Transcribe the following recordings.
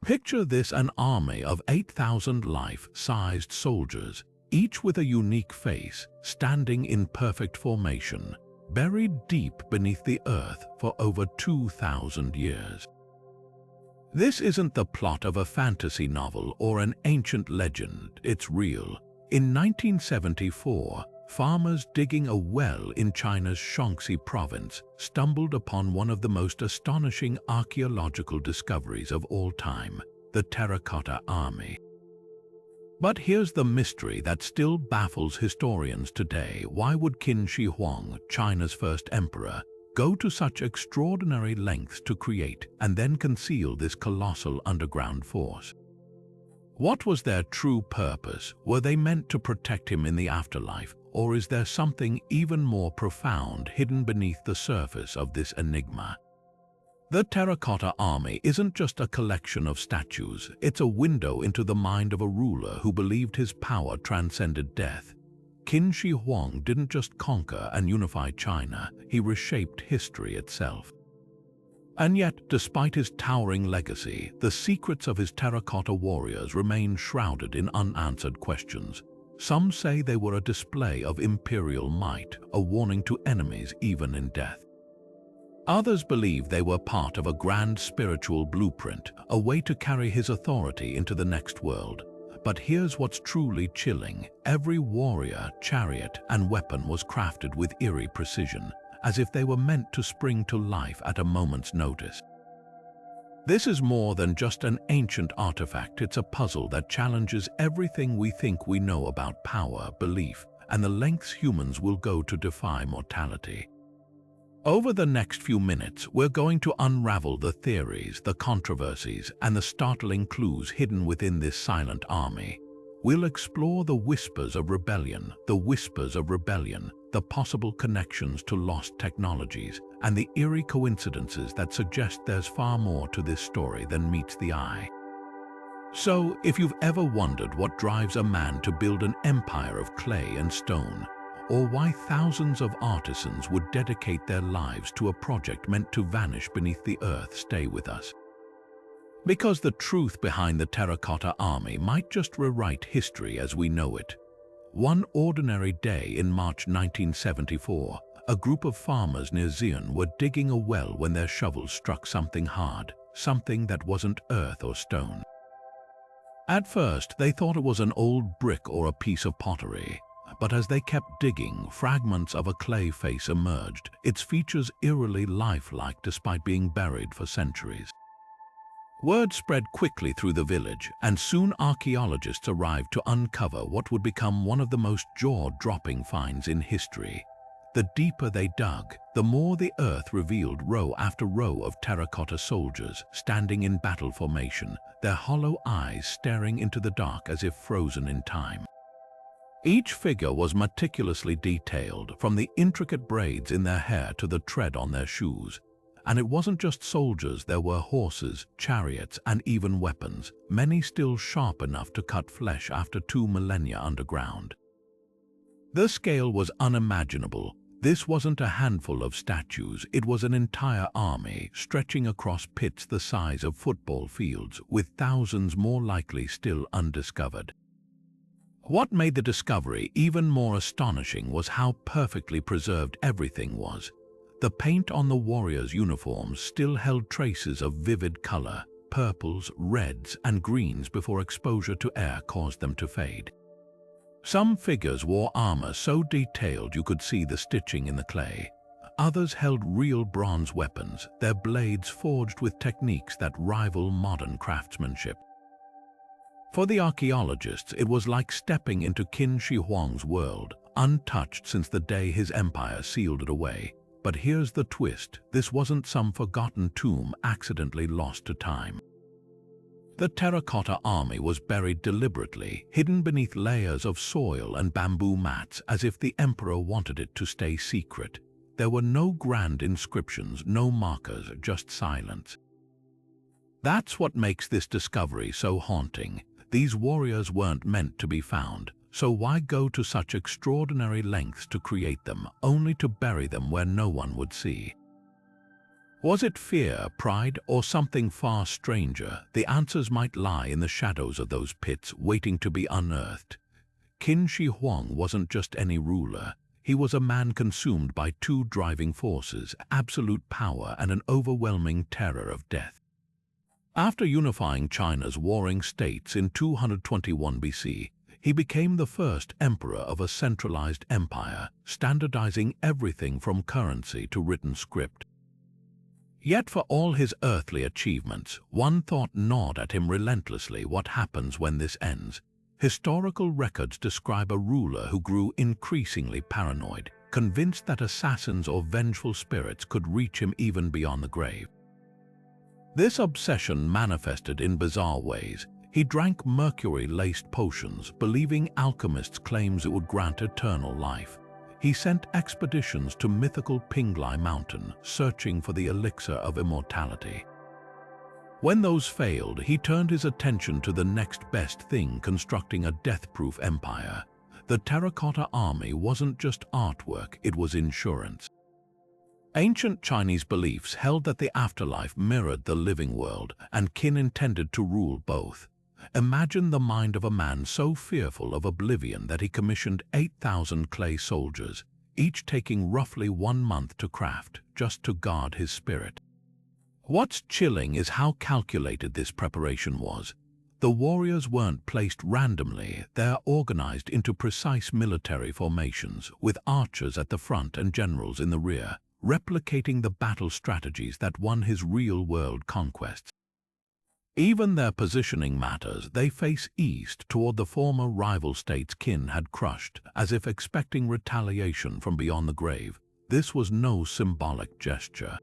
Picture this: an army of 8,000 life-sized soldiers, each with a unique face, standing in perfect formation, buried deep beneath the earth for over 2,000 years. This isn't the plot of a fantasy novel or an ancient legend, it's real. In 1974, farmers digging a well in China's Shaanxi province stumbled upon one of the most astonishing archaeological discoveries of all time: the Terracotta Army. But here's the mystery that still baffles historians today. Why would Qin Shi Huang, China's first emperor, go to such extraordinary lengths to create and then conceal this colossal underground force? What was their true purpose? Were they meant to protect him in the afterlife, or is there something even more profound hidden beneath the surface of this enigma? The Terracotta Army isn't just a collection of statues, it's a window into the mind of a ruler who believed his power transcended death. Qin Shi Huang didn't just conquer and unify China, he reshaped history itself. And yet, despite his towering legacy, the secrets of his terracotta warriors remain shrouded in unanswered questions. Some say they were a display of imperial might, a warning to enemies even in death. Others believe they were part of a grand spiritual blueprint, a way to carry his authority into the next world. But here's what's truly chilling: every warrior, chariot, and weapon was crafted with eerie precision, as if they were meant to spring to life at a moment's notice. This is more than just an ancient artifact, it's a puzzle that challenges everything we think we know about power, belief, and the lengths humans will go to defy mortality. Over the next few minutes, we're going to unravel the theories, the controversies, and the startling clues hidden within this silent army. We'll explore the whispers of rebellion, the possible connections to lost technologies, and the eerie coincidences that suggest there's far more to this story than meets the eye. So, if you've ever wondered what drives a man to build an empire of clay and stone, or why thousands of artisans would dedicate their lives to a project meant to vanish beneath the earth, stay with us. Because the truth behind the Terracotta Army might just rewrite history as we know it. One ordinary day in March 1974, a group of farmers near Xi'an were digging a well when their shovels struck something hard, something that wasn't earth or stone. At first, they thought it was an old brick or a piece of pottery. But as they kept digging, fragments of a clay face emerged, its features eerily lifelike despite being buried for centuries. Word spread quickly through the village, and soon archaeologists arrived to uncover what would become one of the most jaw-dropping finds in history. The deeper they dug, the more the earth revealed row after row of terracotta soldiers standing in battle formation, their hollow eyes staring into the dark as if frozen in time. Each figure was meticulously detailed, from the intricate braids in their hair to the tread on their shoes. And it wasn't just soldiers, there were horses, chariots, and even weapons, many still sharp enough to cut flesh after 2 millennia underground. The scale was unimaginable. This wasn't a handful of statues, it was an entire army, stretching across pits the size of football fields, with thousands more likely still undiscovered. What made the discovery even more astonishing was how perfectly preserved everything was. The paint on the warriors' uniforms still held traces of vivid color, purples, reds, and greens before exposure to air caused them to fade. Some figures wore armor so detailed you could see the stitching in the clay. Others held real bronze weapons, their blades forged with techniques that rival modern craftsmanship. For the archaeologists, it was like stepping into Qin Shi Huang's world, untouched since the day his empire sealed it away. But here's the twist: this wasn't some forgotten tomb accidentally lost to time. The Terracotta Army was buried deliberately, hidden beneath layers of soil and bamboo mats, as if the emperor wanted it to stay secret. There were no grand inscriptions, no markers, just silence. That's what makes this discovery so haunting. These warriors weren't meant to be found, so why go to such extraordinary lengths to create them, only to bury them where no one would see? Was it fear, pride, or something far stranger? The answers might lie in the shadows of those pits waiting to be unearthed. Qin Shi Huang wasn't just any ruler. He was a man consumed by two driving forces, absolute power and an overwhelming terror of death. After unifying China's warring states in 221 BC, he became the first emperor of a centralized empire, standardizing everything from currency to written script. Yet for all his earthly achievements, one thought gnawed at him relentlessly: what happens when this ends? Historical records describe a ruler who grew increasingly paranoid, convinced that assassins or vengeful spirits could reach him even beyond the grave. This obsession manifested in bizarre ways. He drank mercury-laced potions, believing alchemists' claims it would grant eternal life. He sent expeditions to mythical Pinglai Mountain, searching for the elixir of immortality. When those failed, he turned his attention to the next best thing: constructing a death-proof empire. The Terracotta Army wasn't just artwork, it was insurance. Ancient Chinese beliefs held that the afterlife mirrored the living world, and Qin intended to rule both. Imagine the mind of a man so fearful of oblivion that he commissioned 8,000 clay soldiers, each taking roughly 1 month to craft, just to guard his spirit. What's chilling is how calculated this preparation was. The warriors weren't placed randomly, they're organized into precise military formations, with archers at the front and generals in the rear, replicating the battle strategies that won his real-world conquests. Even their positioning matters. They face east, toward the former rival states Qin had crushed, as if expecting retaliation from beyond the grave. This was no symbolic gesture.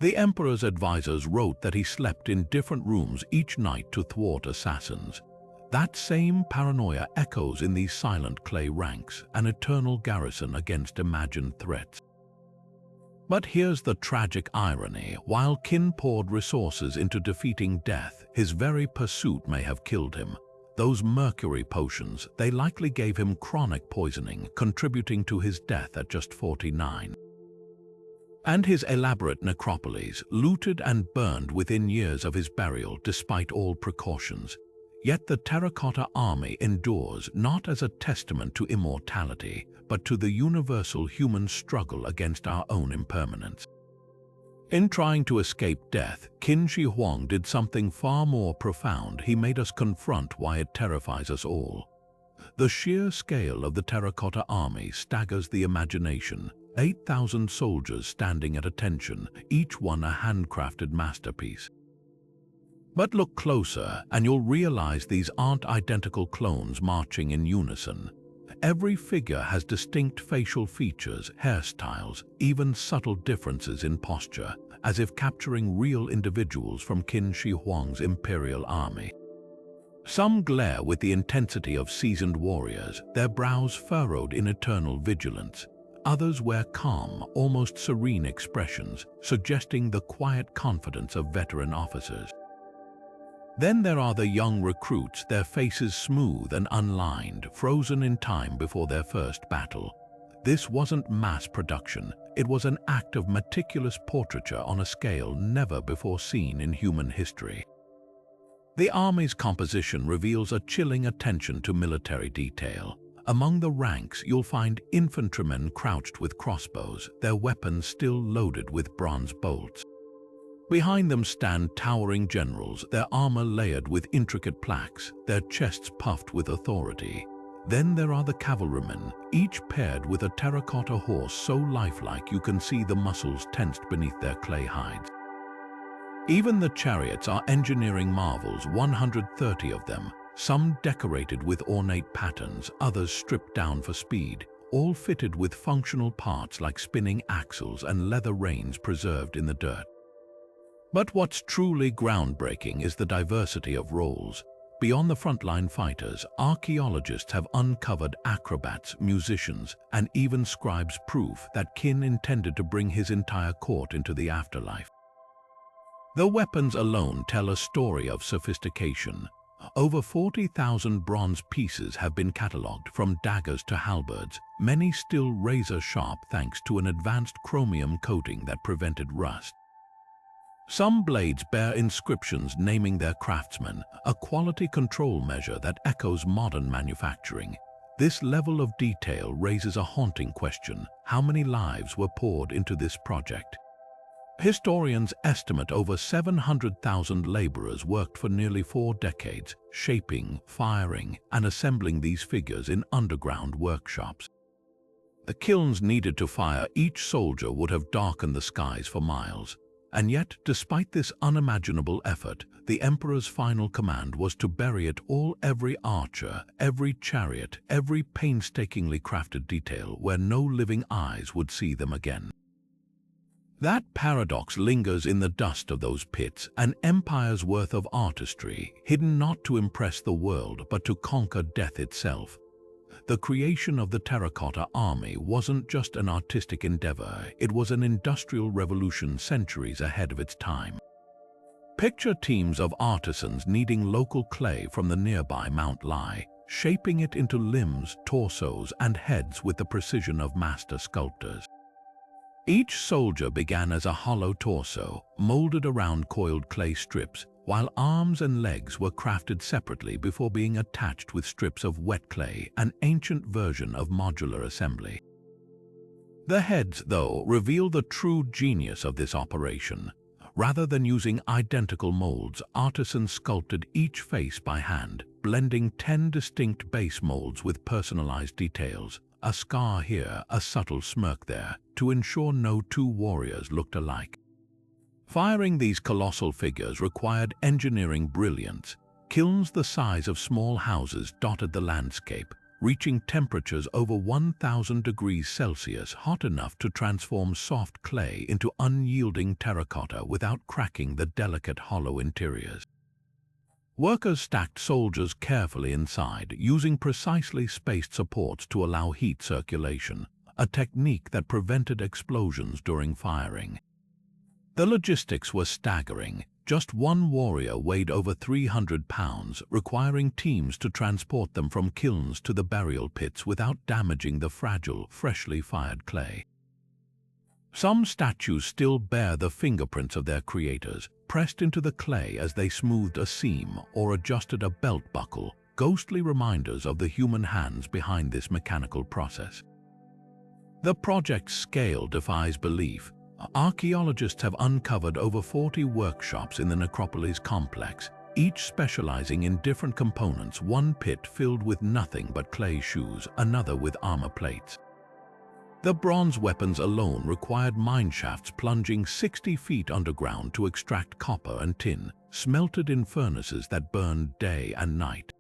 The emperor's advisors wrote that he slept in different rooms each night to thwart assassins. That same paranoia echoes in these silent clay ranks, an eternal garrison against imagined threats. But here's the tragic irony: while Qin poured resources into defeating death, his very pursuit may have killed him. Those mercury potions, they likely gave him chronic poisoning, contributing to his death at just 49. And his elaborate necropolis, looted and burned within years of his burial despite all precautions. Yet the Terracotta Army endures, not as a testament to immortality, but to the universal human struggle against our own impermanence. In trying to escape death, Qin Shi Huang did something far more profound. He made us confront why it terrifies us all. The sheer scale of the Terracotta Army staggers the imagination. 8,000 soldiers standing at attention, each one a handcrafted masterpiece. But look closer, and you'll realize these aren't identical clones marching in unison. Every figure has distinct facial features, hairstyles, even subtle differences in posture, as if capturing real individuals from Qin Shi Huang's imperial army. Some glare with the intensity of seasoned warriors, their brows furrowed in eternal vigilance. Others wear calm, almost serene expressions, suggesting the quiet confidence of veteran officers. Then there are the young recruits, their faces smooth and unlined, frozen in time before their first battle. This wasn't mass production, it was an act of meticulous portraiture on a scale never before seen in human history. The army's composition reveals a chilling attention to military detail. Among the ranks, you'll find infantrymen crouched with crossbows, their weapons still loaded with bronze bolts. Behind them stand towering generals, their armor layered with intricate plaques, their chests puffed with authority. Then there are the cavalrymen, each paired with a terracotta horse so lifelike you can see the muscles tensed beneath their clay hides. Even the chariots are engineering marvels, 130 of them, some decorated with ornate patterns, others stripped down for speed, all fitted with functional parts like spinning axles and leather reins preserved in the dirt. But what's truly groundbreaking is the diversity of roles. Beyond the frontline fighters, archaeologists have uncovered acrobats, musicians, and even scribes, proof that Qin intended to bring his entire court into the afterlife. The weapons alone tell a story of sophistication. Over 40,000 bronze pieces have been catalogued, from daggers to halberds, many still razor-sharp thanks to an advanced chromium coating that prevented rust. Some blades bear inscriptions naming their craftsmen, a quality control measure that echoes modern manufacturing. This level of detail raises a haunting question: how many lives were poured into this project? Historians estimate over 700,000 laborers worked for nearly 4 decades, shaping, firing, and assembling these figures in underground workshops. The kilns needed to fire each soldier would have darkened the skies for miles. And yet, despite this unimaginable effort, the emperor's final command was to bury it all: every archer, every chariot, every painstakingly crafted detail, where no living eyes would see them again. That paradox lingers in the dust of those pits, an empire's worth of artistry, hidden not to impress the world but to conquer death itself. The creation of the Terracotta Army wasn't just an artistic endeavor, it was an industrial revolution centuries ahead of its time. Picture teams of artisans kneading local clay from the nearby Mount Lai, shaping it into limbs, torsos, and heads with the precision of master sculptors. Each soldier began as a hollow torso, molded around coiled clay strips, while arms and legs were crafted separately before being attached with strips of wet clay, an ancient version of modular assembly. The heads, though, reveal the true genius of this operation. Rather than using identical molds, artisans sculpted each face by hand, blending 10 distinct base molds with personalized details, a scar here, a subtle smirk there, to ensure no two warriors looked alike. Firing these colossal figures required engineering brilliance. Kilns the size of small houses dotted the landscape, reaching temperatures over 1,000 degrees Celsius, hot enough to transform soft clay into unyielding terracotta without cracking the delicate hollow interiors. Workers stacked soldiers carefully inside, using precisely spaced supports to allow heat circulation, a technique that prevented explosions during firing. The logistics were staggering. Just one warrior weighed over 300 pounds, requiring teams to transport them from kilns to the burial pits without damaging the fragile, freshly fired clay. Some statues still bear the fingerprints of their creators, pressed into the clay as they smoothed a seam or adjusted a belt buckle, ghostly reminders of the human hands behind this mechanical process. The project's scale defies belief. Archaeologists have uncovered over 40 workshops in the necropolis complex, each specializing in different components: one pit filled with nothing but clay shoes, another with armor plates. The bronze weapons alone required mineshafts plunging 60 feet underground to extract copper and tin, smelted in furnaces that burned day and night.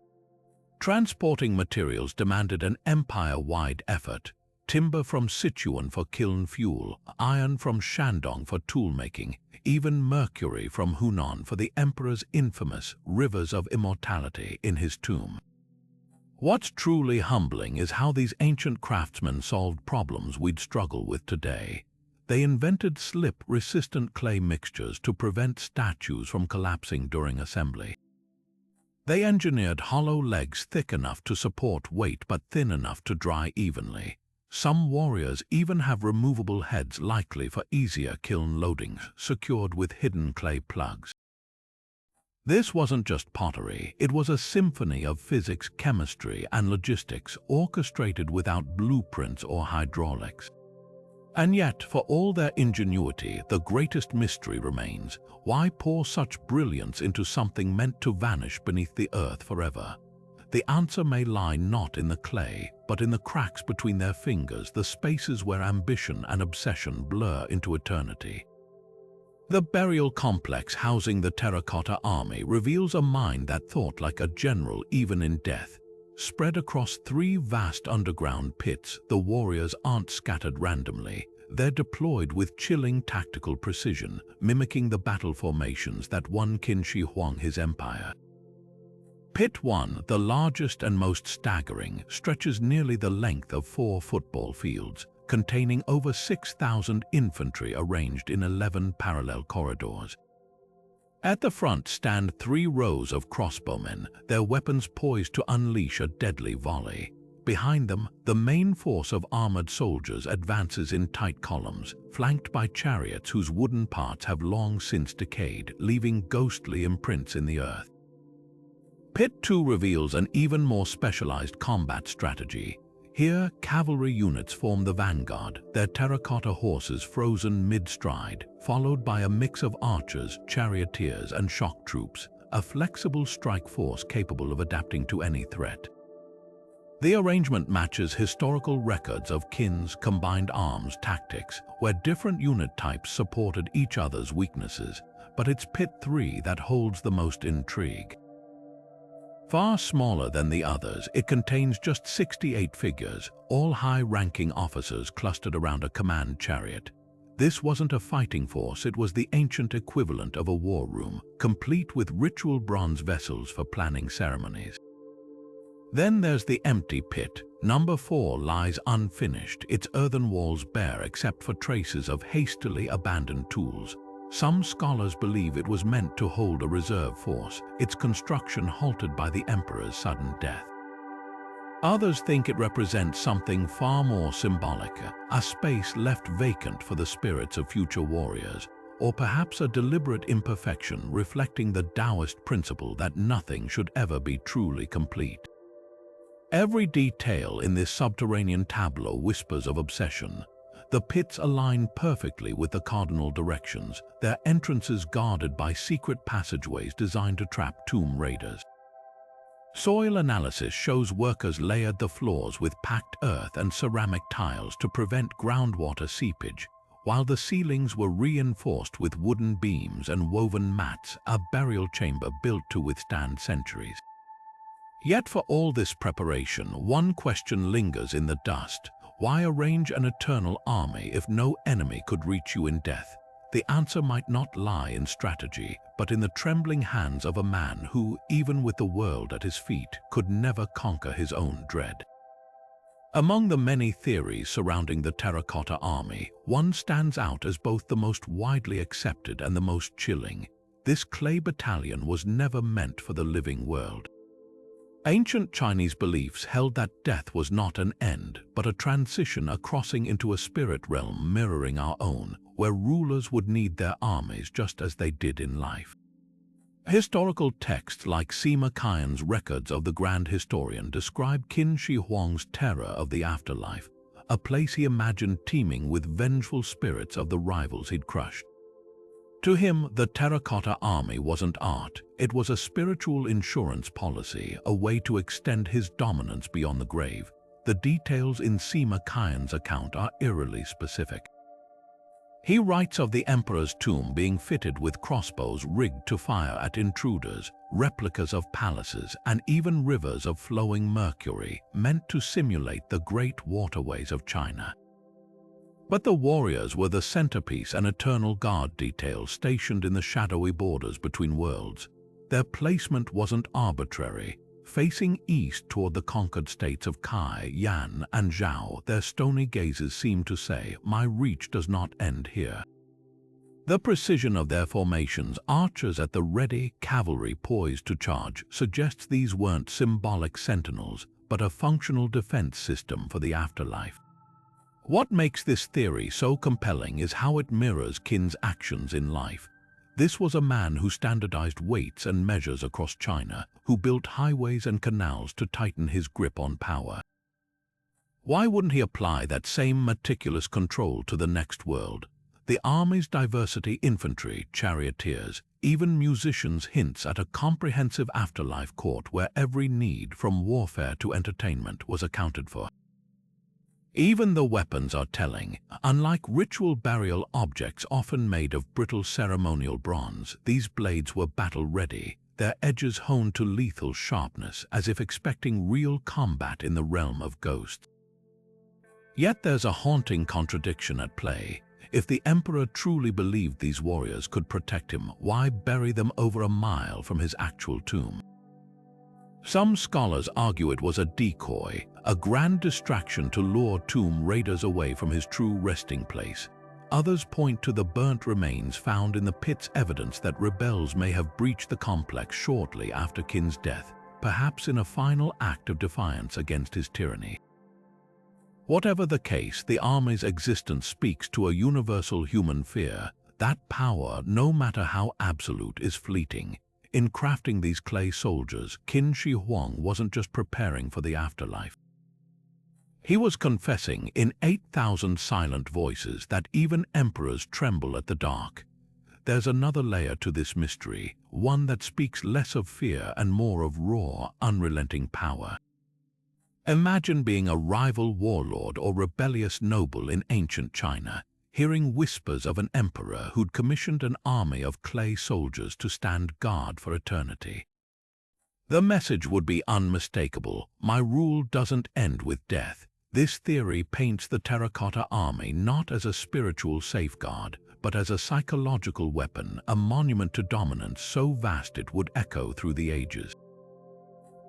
Transporting materials demanded an empire-wide effort: timber from Sichuan for kiln fuel, iron from Shandong for tool-making, even mercury from Hunan for the emperor's infamous rivers of immortality in his tomb. What's truly humbling is how these ancient craftsmen solved problems we'd struggle with today. They invented slip-resistant clay mixtures to prevent statues from collapsing during assembly. They engineered hollow legs thick enough to support weight but thin enough to dry evenly. Some warriors even have removable heads, likely for easier kiln loadings, secured with hidden clay plugs. This wasn't just pottery, it was a symphony of physics, chemistry, and logistics, orchestrated without blueprints or hydraulics. And yet, for all their ingenuity, the greatest mystery remains: why pour such brilliance into something meant to vanish beneath the earth forever? The answer may lie not in the clay, but in the cracks between their fingers, the spaces where ambition and obsession blur into eternity. The burial complex housing the Terracotta Army reveals a mind that thought like a general even in death. Spread across 3 vast underground pits, the warriors aren't scattered randomly. They're deployed with chilling tactical precision, mimicking the battle formations that won Qin Shi Huang his empire. Pit 1, the largest and most staggering, stretches nearly the length of 4 football fields, containing over 6,000 infantry arranged in 11 parallel corridors. At the front stand 3 rows of crossbowmen, their weapons poised to unleash a deadly volley. Behind them, the main force of armored soldiers advances in tight columns, flanked by chariots whose wooden parts have long since decayed, leaving ghostly imprints in the earth. Pit 2 reveals an even more specialized combat strategy. Here, cavalry units form the vanguard, their terracotta horses frozen mid-stride, followed by a mix of archers, charioteers, and shock troops, a flexible strike force capable of adapting to any threat. The arrangement matches historical records of Qin's combined arms tactics, where different unit types supported each other's weaknesses, but it's Pit 3 that holds the most intrigue. Far smaller than the others, it contains just 68 figures, all high-ranking officers clustered around a command chariot. This wasn't a fighting force, it was the ancient equivalent of a war room, complete with ritual bronze vessels for planning ceremonies. Then there's the empty pit. Number 4 lies unfinished, its earthen walls bare except for traces of hastily abandoned tools. Some scholars believe it was meant to hold a reserve force, its construction halted by the emperor's sudden death. Others think it represents something far more symbolic, a space left vacant for the spirits of future warriors, or perhaps a deliberate imperfection reflecting the Taoist principle that nothing should ever be truly complete. Every detail in this subterranean tableau whispers of obsession. The pits align perfectly with the cardinal directions, their entrances guarded by secret passageways designed to trap tomb raiders. Soil analysis shows workers layered the floors with packed earth and ceramic tiles to prevent groundwater seepage, while the ceilings were reinforced with wooden beams and woven mats, a burial chamber built to withstand centuries. Yet for all this preparation, one question lingers in the dust. Why arrange an eternal army if no enemy could reach you in death? The answer might not lie in strategy, but in the trembling hands of a man who, even with the world at his feet, could never conquer his own dread. Among the many theories surrounding the Terracotta Army, one stands out as both the most widely accepted and the most chilling. This clay battalion was never meant for the living world. Ancient Chinese beliefs held that death was not an end, but a transition, a crossing into a spirit realm mirroring our own, where rulers would need their armies just as they did in life. Historical texts like Sima Qian's records of the Grand Historian describe Qin Shi Huang's terror of the afterlife, a place he imagined teeming with vengeful spirits of the rivals he'd crushed. To him, the Terracotta Army wasn't art, it was a spiritual insurance policy, a way to extend his dominance beyond the grave. The details in Sima Qian's account are eerily specific. He writes of the emperor's tomb being fitted with crossbows rigged to fire at intruders, replicas of palaces, and even rivers of flowing mercury, meant to simulate the great waterways of China. But the warriors were the centerpiece, an eternal guard detail stationed in the shadowy borders between worlds. Their placement wasn't arbitrary. Facing east toward the conquered states of Kai, Yan, and Zhao, their stony gazes seemed to say, "My reach does not end here." The precision of their formations, archers at the ready, cavalry poised to charge, suggests these weren't symbolic sentinels, but a functional defense system for the afterlife. What makes this theory so compelling is how it mirrors Qin's actions in life. This was a man who standardized weights and measures across China, who built highways and canals to tighten his grip on power. Why wouldn't he apply that same meticulous control to the next world? The army's diversity, infantry, charioteers, even musicians, hints at a comprehensive afterlife court where every need, from warfare to entertainment, was accounted for. Even the weapons are telling. Unlike ritual burial objects often made of brittle ceremonial bronze, these blades were battle-ready, their edges honed to lethal sharpness, as if expecting real combat in the realm of ghosts. Yet there's a haunting contradiction at play. If the emperor truly believed these warriors could protect him, why bury them over a mile from his actual tomb? Some scholars argue it was a decoy, a grand distraction to lure tomb raiders away from his true resting place. Others point to the burnt remains found in the pit's evidence that rebels may have breached the complex shortly after Qin's death, perhaps in a final act of defiance against his tyranny. Whatever the case, the army's existence speaks to a universal human fear that power, no matter how absolute, is fleeting. In crafting these clay soldiers, Qin Shi Huang wasn't just preparing for the afterlife. He was confessing in 8,000 silent voices that even emperors tremble at the dark. There's another layer to this mystery, one that speaks less of fear and more of raw, unrelenting power. Imagine being a rival warlord or rebellious noble in ancient China, hearing whispers of an emperor who'd commissioned an army of clay soldiers to stand guard for eternity. The message would be unmistakable: my rule doesn't end with death. This theory paints the Terracotta Army not as a spiritual safeguard, but as a psychological weapon, a monument to dominance so vast it would echo through the ages.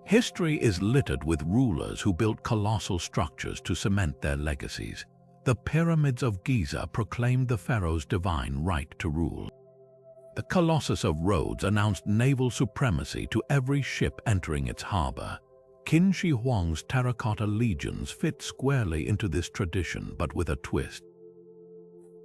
History is littered with rulers who built colossal structures to cement their legacies. The pyramids of Giza proclaimed the pharaoh's divine right to rule. The Colossus of Rhodes announced naval supremacy to every ship entering its harbor. Qin Shi Huang's terracotta legions fit squarely into this tradition, but with a twist.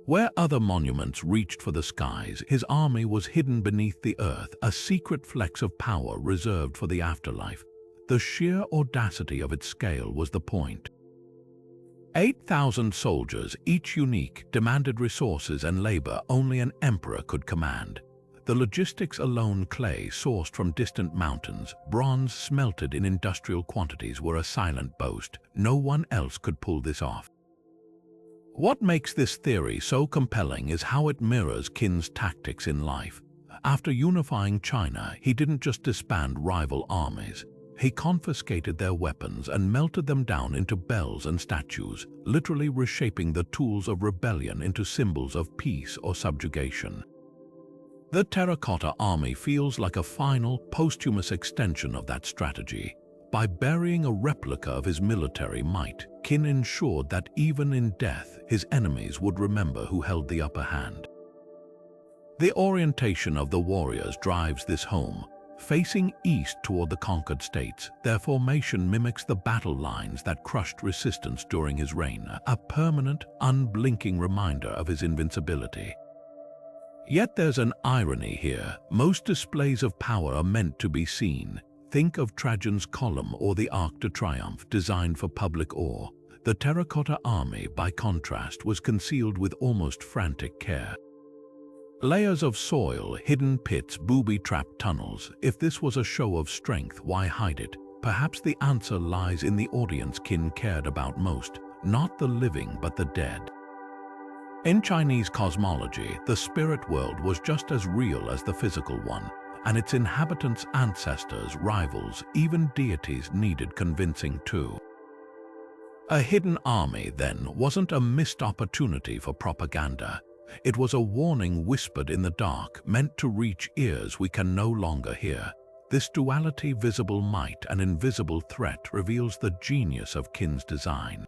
Where other monuments reached for the skies, his army was hidden beneath the earth, a secret flex of power reserved for the afterlife. The sheer audacity of its scale was the point. 8,000 soldiers, each unique, demanded resources and labor only an emperor could command. The logistics alone, clay sourced from distant mountains, bronze smelted in industrial quantities, were a silent boast. No one else could pull this off. What makes this theory so compelling is how it mirrors Qin's tactics in life. After unifying China, he didn't just disband rival armies. He confiscated their weapons and melted them down into bells and statues, literally reshaping the tools of rebellion into symbols of peace or subjugation. The Terracotta Army feels like a final, posthumous extension of that strategy. By burying a replica of his military might, Qin ensured that even in death, his enemies would remember who held the upper hand. The orientation of the warriors drives this home. Facing east toward the conquered states, their formation mimics the battle lines that crushed resistance during his reign, a permanent, unblinking reminder of his invincibility. Yet there's an irony here. Most displays of power are meant to be seen. Think of Trajan's Column or the Arc de Triomphe, designed for public awe. The Terracotta Army, by contrast, was concealed with almost frantic care. Layers of soil, hidden pits, booby-trapped tunnels. If this was a show of strength, why hide it? Perhaps the answer lies in the audience Qin cared about most, not the living but the dead. In Chinese cosmology, the spirit world was just as real as the physical one, and its inhabitants, ancestors, rivals, even deities needed convincing too. A hidden army, then, wasn't a missed opportunity for propaganda. It was a warning whispered in the dark, meant to reach ears we can no longer hear. This duality, visible might and invisible threat, reveals the genius of Qin's design.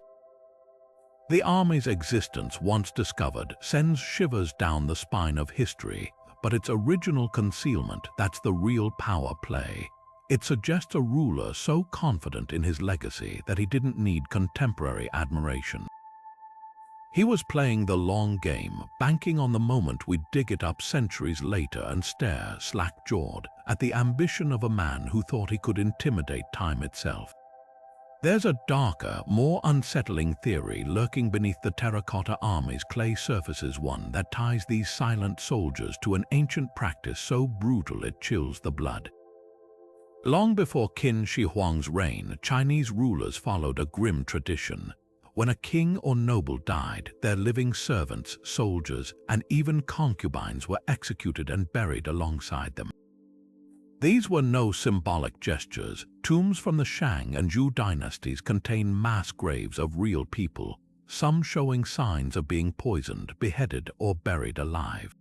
The army's existence, once discovered, sends shivers down the spine of history, but its original concealment, that's the real power play. It suggests a ruler so confident in his legacy that he didn't need contemporary admiration. He was playing the long game, banking on the moment we'd dig it up centuries later and stare, slack-jawed, at the ambition of a man who thought he could intimidate time itself. There's a darker, more unsettling theory lurking beneath the Terracotta Army's clay surfaces, one that ties these silent soldiers to an ancient practice so brutal it chills the blood. Long before Qin Shi Huang's reign, Chinese rulers followed a grim tradition. When a king or noble died, their living servants, soldiers, and even concubines were executed and buried alongside them. These were no symbolic gestures. Tombs from the Shang and Zhou dynasties contain mass graves of real people, some showing signs of being poisoned, beheaded, or buried alive.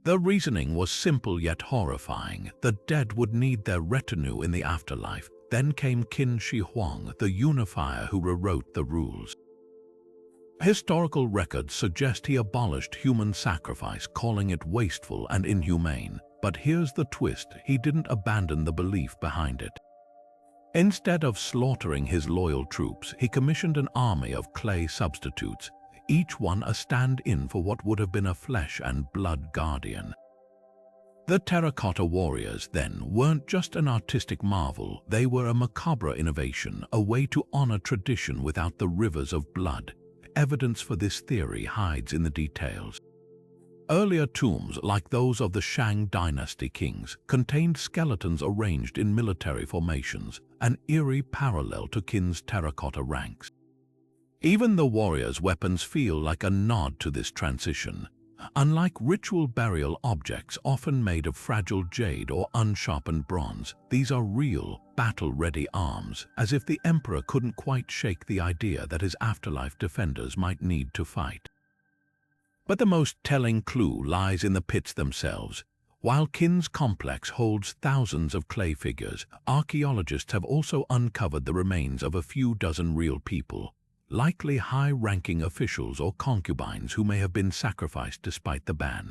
The reasoning was simple yet horrifying. The dead would need their retinue in the afterlife. Then came Qin Shi Huang, the unifier who rewrote the rules. Historical records suggest he abolished human sacrifice, calling it wasteful and inhumane. But here's the twist: he didn't abandon the belief behind it. Instead of slaughtering his loyal troops, he commissioned an army of clay substitutes, each one a stand-in for what would have been a flesh and blood guardian. The terracotta warriors, then, weren't just an artistic marvel, they were a macabre innovation, a way to honor tradition without the rivers of blood. Evidence for this theory hides in the details. Earlier tombs, like those of the Shang Dynasty kings, contained skeletons arranged in military formations, an eerie parallel to Qin's terracotta ranks. Even the warriors' weapons feel like a nod to this transition. Unlike ritual burial objects often made of fragile jade or unsharpened bronze, these are real, battle-ready arms, as if the emperor couldn't quite shake the idea that his afterlife defenders might need to fight. But the most telling clue lies in the pits themselves. While Qin's complex holds thousands of clay figures, archaeologists have also uncovered the remains of a few dozen real people, likely high-ranking officials or concubines who may have been sacrificed despite the ban.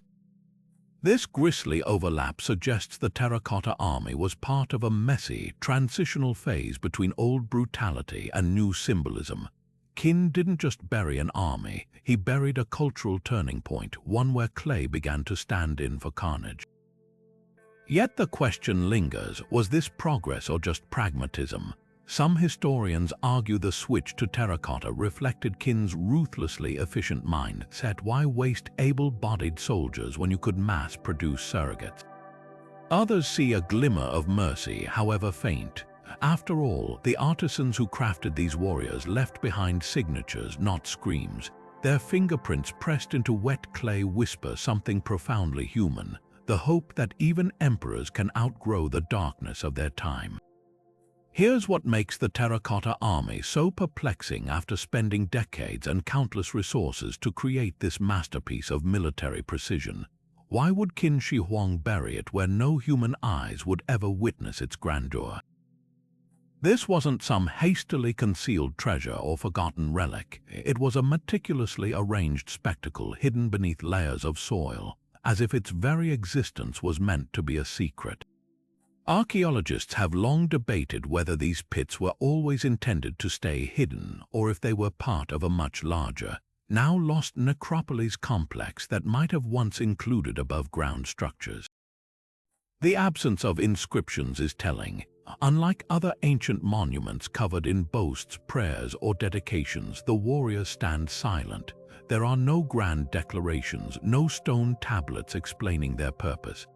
This grisly overlap suggests the Terracotta Army was part of a messy, transitional phase between old brutality and new symbolism. Qin didn't just bury an army, he buried a cultural turning point, one where clay began to stand in for carnage. Yet the question lingers: was this progress or just pragmatism? Some historians argue the switch to terracotta reflected Qin's ruthlessly efficient mindset. Why waste able-bodied soldiers when you could mass-produce surrogates? Others see a glimmer of mercy, however faint. After all, the artisans who crafted these warriors left behind signatures, not screams. Their fingerprints pressed into wet clay whisper something profoundly human, the hope that even emperors can outgrow the darkness of their time. Here's what makes the Terracotta Army so perplexing. After spending decades and countless resources to create this masterpiece of military precision, why would Qin Shi Huang bury it where no human eyes would ever witness its grandeur? This wasn't some hastily concealed treasure or forgotten relic. It was a meticulously arranged spectacle hidden beneath layers of soil, as if its very existence was meant to be a secret. Archaeologists have long debated whether these pits were always intended to stay hidden or if they were part of a much larger, now lost necropolis complex that might have once included above-ground structures. The absence of inscriptions is telling. Unlike other ancient monuments covered in boasts, prayers, or dedications, the warriors stand silent. There are no grand declarations, no stone tablets explaining their purpose.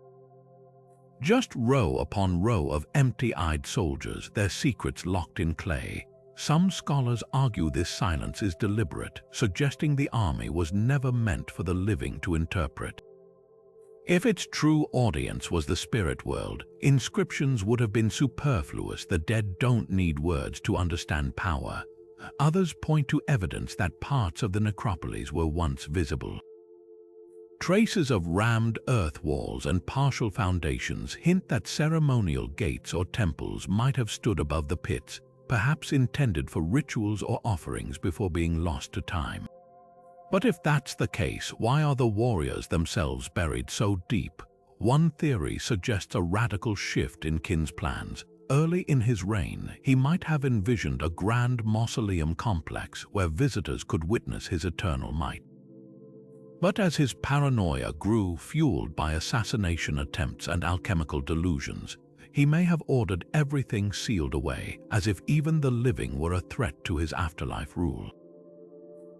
Just row upon row of empty-eyed soldiers, their secrets locked in clay. Some scholars argue this silence is deliberate, suggesting the army was never meant for the living to interpret. If its true audience was the spirit world, inscriptions would have been superfluous. The dead don't need words to understand power. Others point to evidence that parts of the necropolis were once visible. Traces of rammed earth walls and partial foundations hint that ceremonial gates or temples might have stood above the pits, perhaps intended for rituals or offerings before being lost to time. But if that's the case, why are the warriors themselves buried so deep? One theory suggests a radical shift in Qin's plans. Early in his reign, he might have envisioned a grand mausoleum complex where visitors could witness his eternal might. But as his paranoia grew, fueled by assassination attempts and alchemical delusions, he may have ordered everything sealed away, as if even the living were a threat to his afterlife rule.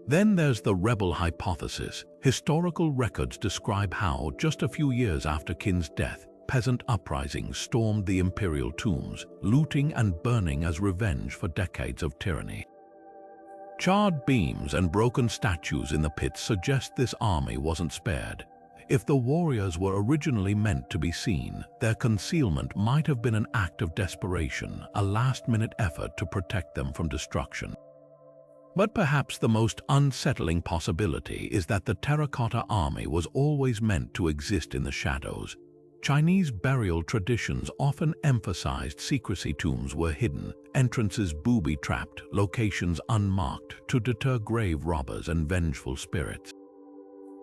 Then there's the rebel hypothesis. Historical records describe how, just a few years after Qin's death, peasant uprisings stormed the imperial tombs, looting and burning as revenge for decades of tyranny. Charred beams and broken statues in the pits suggest this army wasn't spared. If the warriors were originally meant to be seen, their concealment might have been an act of desperation, a last-minute effort to protect them from destruction. But perhaps the most unsettling possibility is that the Terracotta Army was always meant to exist in the shadows. Chinese burial traditions often emphasized secrecy. Tombs were hidden, entrances booby-trapped, locations unmarked to deter grave robbers and vengeful spirits.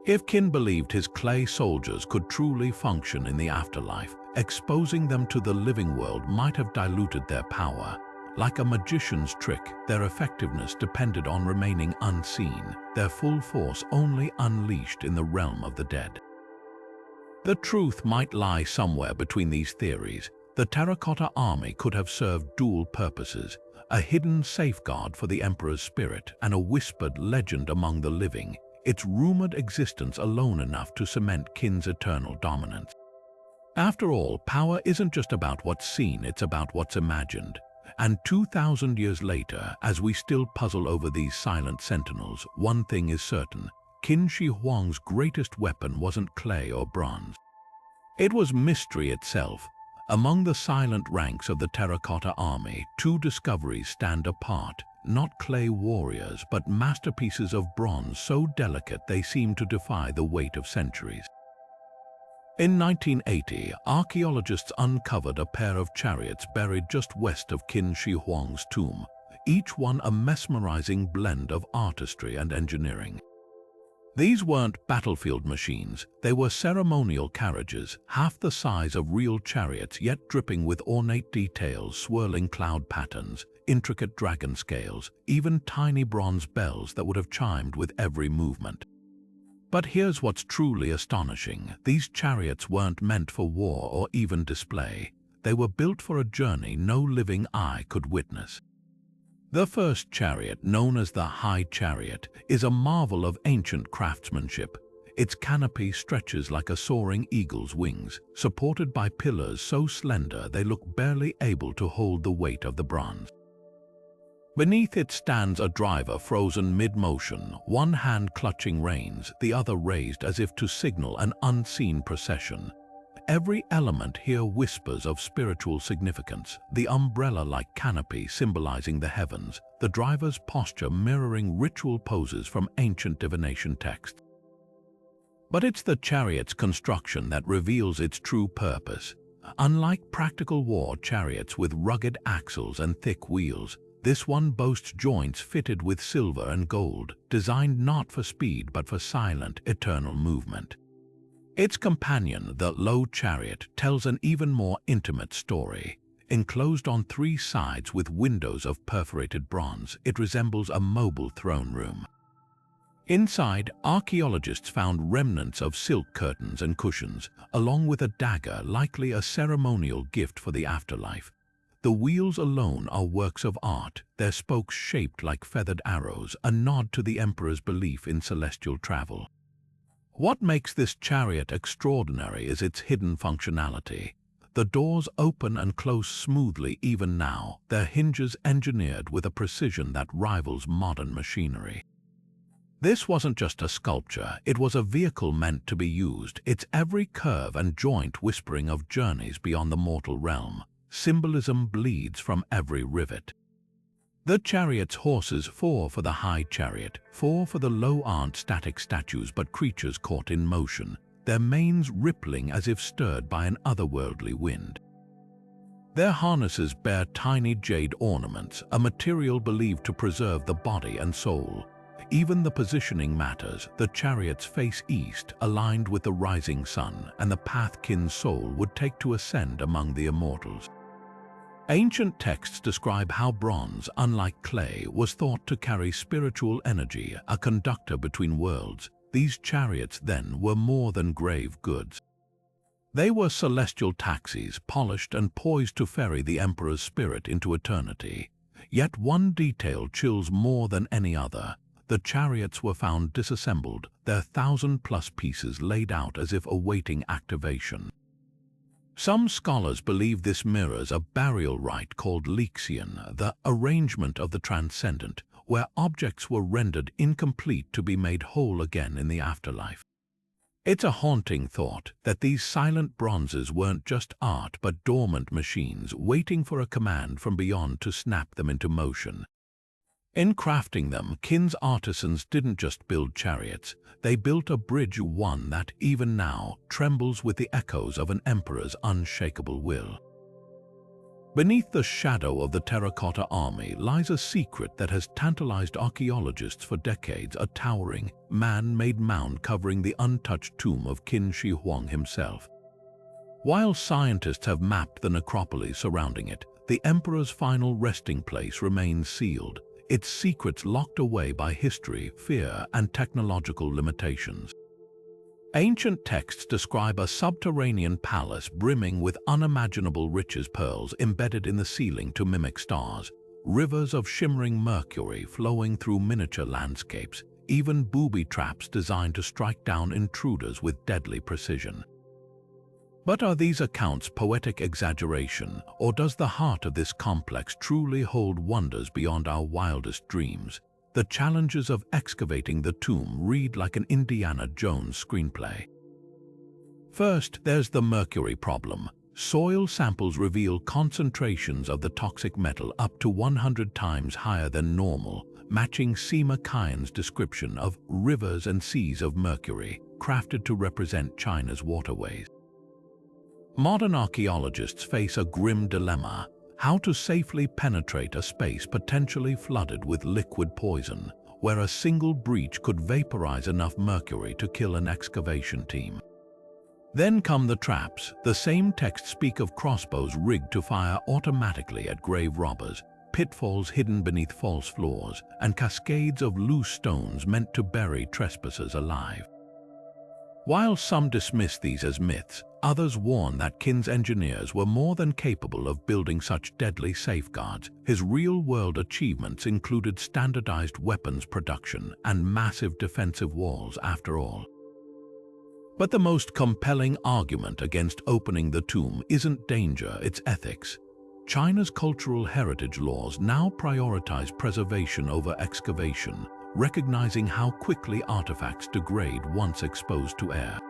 If Qin believed his clay soldiers could truly function in the afterlife, exposing them to the living world might have diluted their power. Like a magician's trick, their effectiveness depended on remaining unseen, their full force only unleashed in the realm of the dead. The truth might lie somewhere between these theories. The Terracotta Army could have served dual purposes, a hidden safeguard for the emperor's spirit and a whispered legend among the living, its rumored existence alone enough to cement Qin's eternal dominance. After all, power isn't just about what's seen, it's about what's imagined. And 2,000 years later, as we still puzzle over these silent sentinels, one thing is certain: Qin Shi Huang's greatest weapon wasn't clay or bronze. It was mystery itself. Among the silent ranks of the Terracotta Army, two discoveries stand apart: not clay warriors, but masterpieces of bronze so delicate they seem to defy the weight of centuries. In 1980, archaeologists uncovered a pair of chariots buried just west of Qin Shi Huang's tomb, each one a mesmerizing blend of artistry and engineering. These weren't battlefield machines, they were ceremonial carriages, half the size of real chariots yet dripping with ornate details, swirling cloud patterns, intricate dragon scales, even tiny bronze bells that would have chimed with every movement. But here's what's truly astonishing: these chariots weren't meant for war or even display. They were built for a journey no living eye could witness. The first chariot, known as the High Chariot, is a marvel of ancient craftsmanship. Its canopy stretches like a soaring eagle's wings, supported by pillars so slender they look barely able to hold the weight of the bronze. Beneath it stands a driver frozen mid-motion, one hand clutching reins, the other raised as if to signal an unseen procession. Every element here whispers of spiritual significance: the umbrella-like canopy symbolizing the heavens, the driver's posture mirroring ritual poses from ancient divination texts. But it's the chariot's construction that reveals its true purpose. Unlike practical war chariots with rugged axles and thick wheels, this one boasts joints fitted with silver and gold, designed not for speed but for silent, eternal movement. Its companion, the low chariot, tells an even more intimate story. Enclosed on three sides with windows of perforated bronze, it resembles a mobile throne room. Inside, archaeologists found remnants of silk curtains and cushions, along with a dagger, likely a ceremonial gift for the afterlife. The wheels alone are works of art, their spokes shaped like feathered arrows, a nod to the emperor's belief in celestial travel. What makes this chariot extraordinary is its hidden functionality. The doors open and close smoothly even now, their hinges engineered with a precision that rivals modern machinery. This wasn't just a sculpture, it was a vehicle meant to be used, its every curve and joint whispering of journeys beyond the mortal realm. Symbolism bleeds from every rivet. The chariot's horses, 4 for the high chariot, 4 for the low, aren't static statues but creatures caught in motion, their manes rippling as if stirred by an otherworldly wind. Their harnesses bear tiny jade ornaments, a material believed to preserve the body and soul. Even the positioning matters: the chariots face east, aligned with the rising sun, and the path Qin's soul would take to ascend among the immortals. Ancient texts describe how bronze, unlike clay, was thought to carry spiritual energy, a conductor between worlds. These chariots, then, were more than grave goods. They were celestial taxis, polished and poised to ferry the emperor's spirit into eternity. Yet one detail chills more than any other. The chariots were found disassembled, their 1,000-plus pieces laid out as if awaiting activation. Some scholars believe this mirrors a burial rite called lixian, the arrangement of the transcendent, where objects were rendered incomplete to be made whole again in the afterlife. It's a haunting thought that these silent bronzes weren't just art but dormant machines waiting for a command from beyond to snap them into motion. In crafting them, Qin's artisans didn't just build chariots, they built a bridge, one that, even now, trembles with the echoes of an emperor's unshakable will. Beneath the shadow of the Terracotta Army lies a secret that has tantalized archaeologists for decades, a towering, man-made mound covering the untouched tomb of Qin Shi Huang himself. While scientists have mapped the necropolis surrounding it, the emperor's final resting place remains sealed, its secrets locked away by history, fear, and technological limitations. Ancient texts describe a subterranean palace brimming with unimaginable riches, pearls embedded in the ceiling to mimic stars, rivers of shimmering mercury flowing through miniature landscapes, even booby traps designed to strike down intruders with deadly precision. But are these accounts poetic exaggeration, or does the heart of this complex truly hold wonders beyond our wildest dreams? The challenges of excavating the tomb read like an Indiana Jones screenplay. First, there's the mercury problem. Soil samples reveal concentrations of the toxic metal up to 100 times higher than normal, matching Sima Qian's description of rivers and seas of mercury, crafted to represent China's waterways. Modern archaeologists face a grim dilemma: how to safely penetrate a space potentially flooded with liquid poison, where a single breach could vaporize enough mercury to kill an excavation team. Then come the traps. The same texts speak of crossbows rigged to fire automatically at grave robbers, pitfalls hidden beneath false floors, and cascades of loose stones meant to bury trespassers alive. While some dismiss these as myths, others warn that Qin's engineers were more than capable of building such deadly safeguards. His real-world achievements included standardized weapons production and massive defensive walls, after all. But the most compelling argument against opening the tomb isn't danger, it's ethics. China's cultural heritage laws now prioritize preservation over excavation, recognizing how quickly artifacts degrade once exposed to air.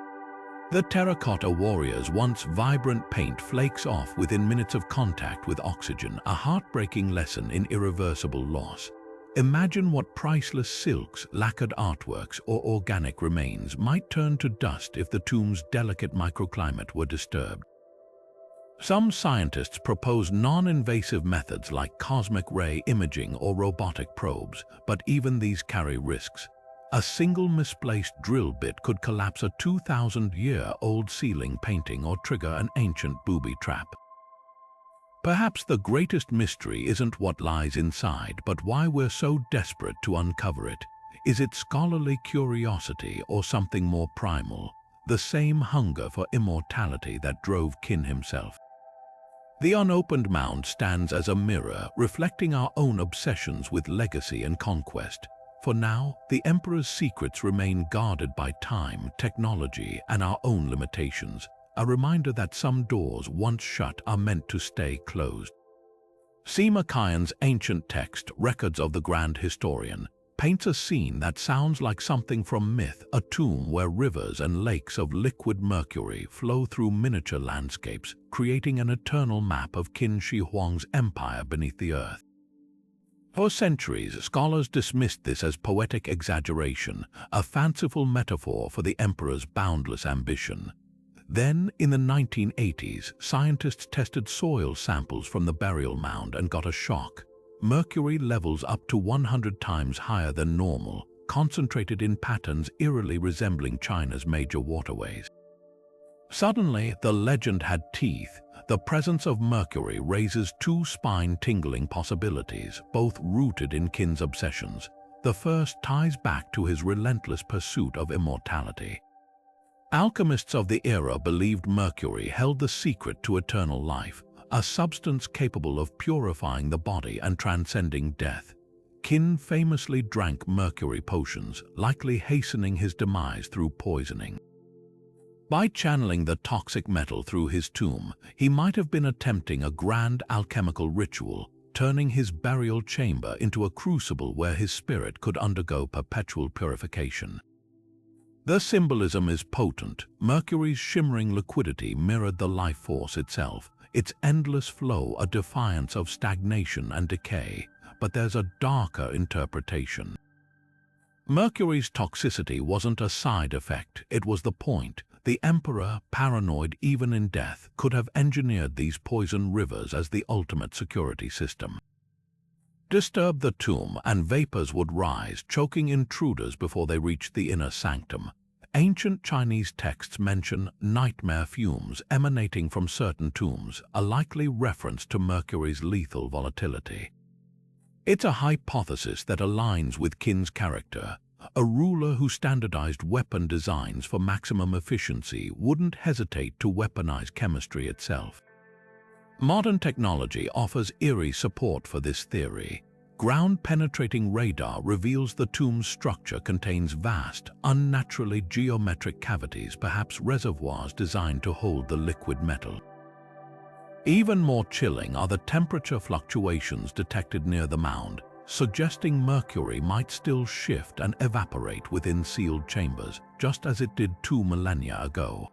The terracotta warrior's once vibrant paint flakes off within minutes of contact with oxygen, a heartbreaking lesson in irreversible loss. Imagine what priceless silks, lacquered artworks, or organic remains might turn to dust if the tomb's delicate microclimate were disturbed. Some scientists propose non-invasive methods like cosmic ray imaging or robotic probes, but even these carry risks. A single misplaced drill bit could collapse a 2,000-year-old ceiling painting or trigger an ancient booby trap. Perhaps the greatest mystery isn't what lies inside, but why we're so desperate to uncover it. Is it scholarly curiosity or something more primal, the same hunger for immortality that drove Qin himself? The unopened mound stands as a mirror, reflecting our own obsessions with legacy and conquest. For now, the emperor's secrets remain guarded by time, technology, and our own limitations, a reminder that some doors once shut are meant to stay closed. Sima Qian's ancient text, Records of the Grand Historian, paints a scene that sounds like something from myth, a tomb where rivers and lakes of liquid mercury flow through miniature landscapes, creating an eternal map of Qin Shi Huang's empire beneath the earth. For centuries, scholars dismissed this as poetic exaggeration, a fanciful metaphor for the emperor's boundless ambition. Then, in the 1980s, scientists tested soil samples from the burial mound and got a shock. Mercury levels up to 100 times higher than normal, concentrated in patterns eerily resembling China's major waterways. Suddenly, the legend had teeth. The presence of mercury raises two spine-tingling possibilities, both rooted in Qin's obsessions. The first ties back to his relentless pursuit of immortality. Alchemists of the era believed mercury held the secret to eternal life, a substance capable of purifying the body and transcending death. Qin famously drank mercury potions, likely hastening his demise through poisoning. By channeling the toxic metal through his tomb, he might have been attempting a grand alchemical ritual, turning his burial chamber into a crucible where his spirit could undergo perpetual purification. The symbolism is potent. Mercury's shimmering liquidity mirrored the life force itself, its endless flow a defiance of stagnation and decay. but there's a darker interpretation. Mercury's toxicity wasn't a side effect, it was the point. The emperor, paranoid even in death, could have engineered these poison rivers as the ultimate security system. Disturb the tomb and vapors would rise, choking intruders before they reached the inner sanctum. Ancient Chinese texts mention nightmare fumes emanating from certain tombs, a likely reference to Mercury's lethal volatility. It's a hypothesis that aligns with Qin's character. A ruler who standardized weapon designs for maximum efficiency wouldn't hesitate to weaponize chemistry itself. Modern technology offers eerie support for this theory. Ground-penetrating radar reveals the tomb's structure contains vast, unnaturally geometric cavities, perhaps reservoirs designed to hold the liquid metal. Even more chilling are the temperature fluctuations detected near the mound, suggesting mercury might still shift and evaporate within sealed chambers, just as it did 2 millennia ago.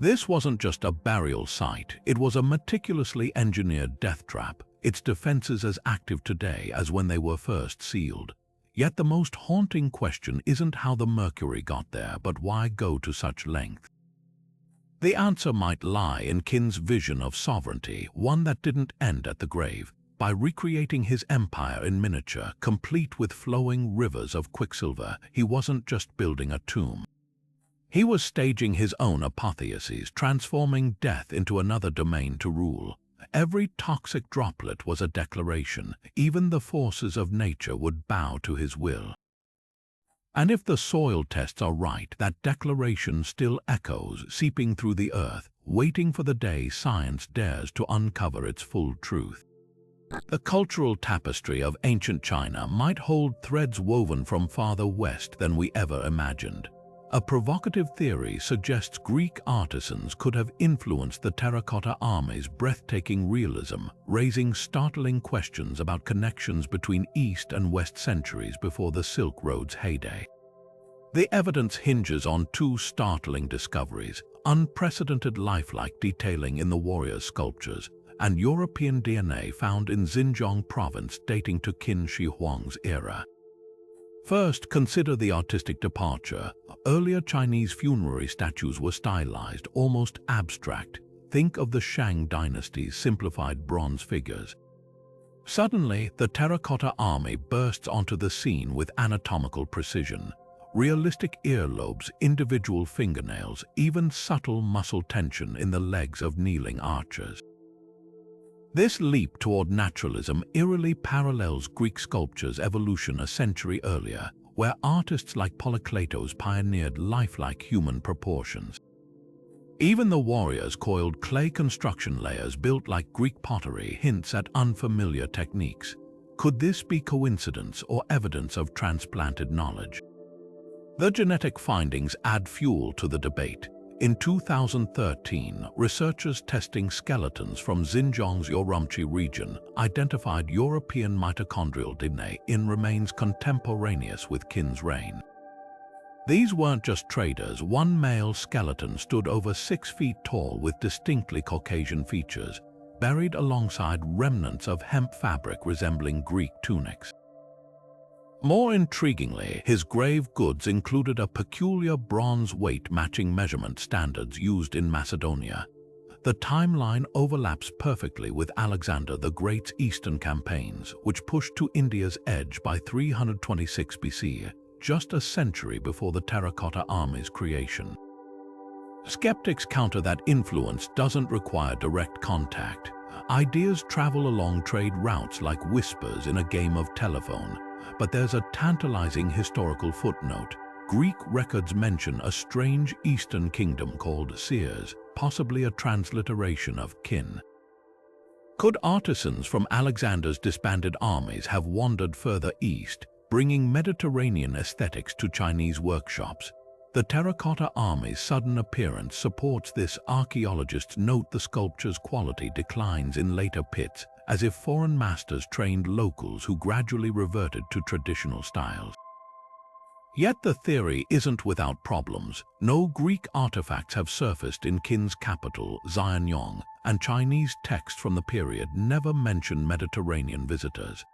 This wasn't just a burial site, it was a meticulously engineered death trap, its defenses as active today as when they were first sealed. Yet the most haunting question isn't how the mercury got there, but why go to such length. The answer might lie in Qin's vision of sovereignty, one that didn't end at the grave. By recreating his empire in miniature, complete with flowing rivers of quicksilver, he wasn't just building a tomb. He was staging his own apotheosis, transforming death into another domain to rule. Every toxic droplet was a declaration. Even the forces of nature would bow to his will. And if the soil tests are right, that declaration still echoes, seeping through the earth, waiting for the day science dares to uncover its full truth. The cultural tapestry of ancient China might hold threads woven from farther west than we ever imagined. A provocative theory suggests Greek artisans could have influenced the Terracotta Army's breathtaking realism, raising startling questions about connections between East and West centuries before the Silk Road's heyday. The evidence hinges on 2 startling discoveries: unprecedented lifelike detailing in the warriors' sculptures, and European DNA found in Xinjiang province dating to Qin Shi Huang's era. First, consider the artistic departure. Earlier Chinese funerary statues were stylized, almost abstract. Think of the Shang dynasty's simplified bronze figures. Suddenly, the Terracotta Army bursts onto the scene with anatomical precision. Realistic earlobes, individual fingernails, even subtle muscle tension in the legs of kneeling archers. This leap toward naturalism eerily parallels Greek sculpture's evolution a century earlier, where artists like Polykleitos pioneered lifelike human proportions. Even the warriors coiled clay construction layers built like Greek pottery hints at unfamiliar techniques. Could this be coincidence or evidence of transplanted knowledge? The genetic findings add fuel to the debate. In 2013, researchers testing skeletons from Xinjiang's Urumqi region identified European mitochondrial DNA in remains contemporaneous with Qin's reign. These weren't just traders. One male skeleton stood over 6 feet tall with distinctly Caucasian features, buried alongside remnants of hemp fabric resembling Greek tunics. More intriguingly, his grave goods included a peculiar bronze weight matching measurement standards used in Macedonia. The timeline overlaps perfectly with Alexander the Great's eastern campaigns, which pushed to India's edge by 326 BC, just a century before the Terracotta Army's creation. Skeptics counter that influence doesn't require direct contact. Ideas travel along trade routes like whispers in a game of telephone. But there's a tantalizing historical footnote. Greek records mention a strange eastern kingdom called Sears, possibly a transliteration of Qin. Could artisans from Alexander's disbanded armies have wandered further east, bringing Mediterranean aesthetics to Chinese workshops? The Terracotta Army's sudden appearance supports this. Archaeologists note the sculpture's quality declines in later pits, as if foreign masters trained locals who gradually reverted to traditional styles. Yet the theory isn't without problems. No Greek artifacts have surfaced in Qin's capital, Xianyang, and Chinese texts from the period never mention Mediterranean visitors.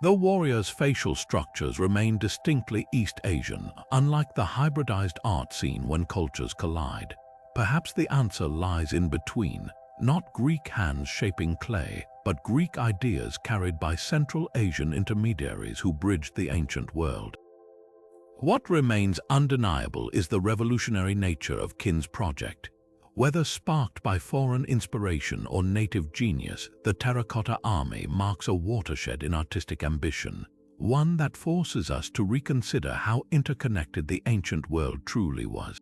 The warriors' facial structures remain distinctly East Asian, unlike the hybridized art seen when cultures collide. Perhaps the answer lies in between, not Greek hands shaping clay, but Greek ideas carried by Central Asian intermediaries who bridged the ancient world. What remains undeniable is the revolutionary nature of Qin's project. Whether sparked by foreign inspiration or native genius, the Terracotta Army marks a watershed in artistic ambition, one that forces us to reconsider how interconnected the ancient world truly was.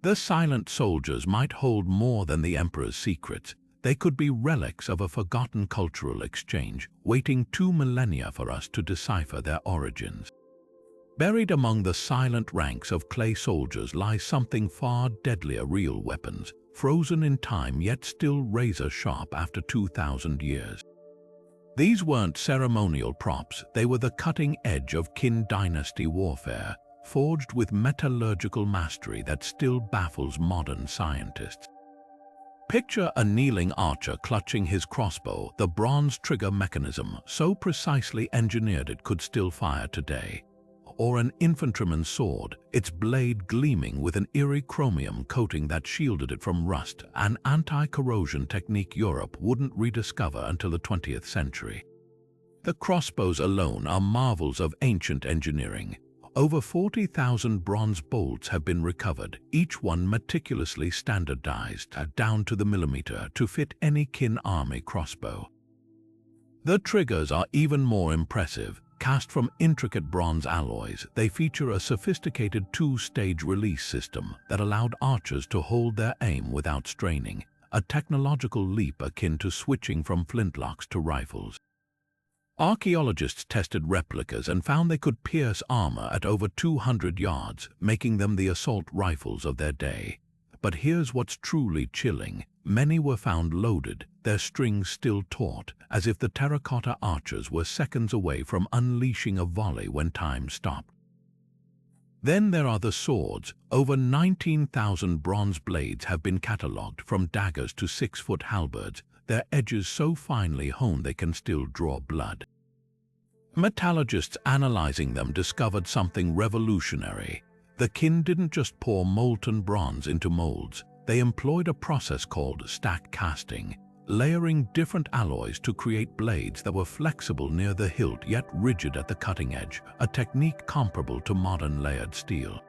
The silent soldiers might hold more than the emperor's secrets. They could be relics of a forgotten cultural exchange, waiting 2 millennia for us to decipher their origins. Buried among the silent ranks of clay soldiers lies something far deadlier: real weapons, frozen in time yet still razor-sharp after 2,000 years. These weren't ceremonial props, they were the cutting edge of Qin Dynasty warfare, forged with metallurgical mastery that still baffles modern scientists. Picture a kneeling archer clutching his crossbow, the bronze trigger mechanism so precisely engineered it could still fire today. Or an infantryman's sword, its blade gleaming with an eerie chromium coating that shielded it from rust, an anti-corrosion technique Europe wouldn't rediscover until the 20th century. The crossbows alone are marvels of ancient engineering. Over 40,000 bronze bolts have been recovered, each one meticulously standardized down to the millimeter to fit any Qin army crossbow. The triggers are even more impressive. Cast from intricate bronze alloys, they feature a sophisticated 2-stage release system that allowed archers to hold their aim without straining, a technological leap akin to switching from flintlocks to rifles. Archaeologists tested replicas and found they could pierce armor at over 200 yards, making them the assault rifles of their day. But here's what's truly chilling. Many were found loaded, their strings still taut, as if the terracotta archers were seconds away from unleashing a volley when time stopped. Then there are the swords. Over 19,000 bronze blades have been catalogued, from daggers to 6-foot halberds, their edges so finely honed they can still draw blood. Metallurgists analyzing them discovered something revolutionary. The Qin didn't just pour molten bronze into molds. They employed a process called stack casting, layering different alloys to create blades that were flexible near the hilt yet rigid at the cutting edge, a technique comparable to modern layered steel.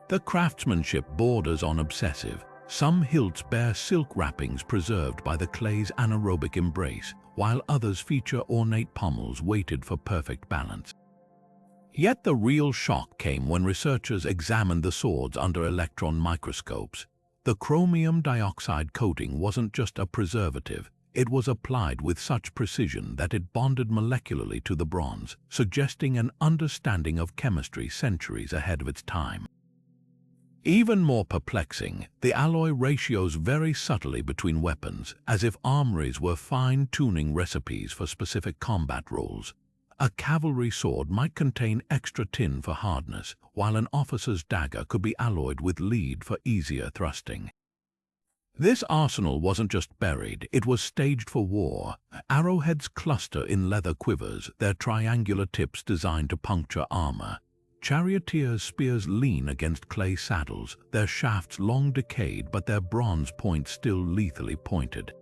The craftsmanship borders on obsessive. Some hilts bear silk wrappings preserved by the clay's anaerobic embrace, while others feature ornate pommels weighted for perfect balance. Yet the real shock came when researchers examined the swords under electron microscopes. The chromium dioxide coating wasn't just a preservative, it was applied with such precision that it bonded molecularly to the bronze, suggesting an understanding of chemistry centuries ahead of its time. Even more perplexing, the alloy ratios vary subtly between weapons, as if armories were fine-tuning recipes for specific combat roles. A cavalry sword might contain extra tin for hardness, while an officer's dagger could be alloyed with lead for easier thrusting. This arsenal wasn't just buried, it was staged for war. Arrowheads cluster in leather quivers, their triangular tips designed to puncture armor. Charioteers' spears lean against clay saddles, their shafts long decayed but their bronze points still lethally pointed.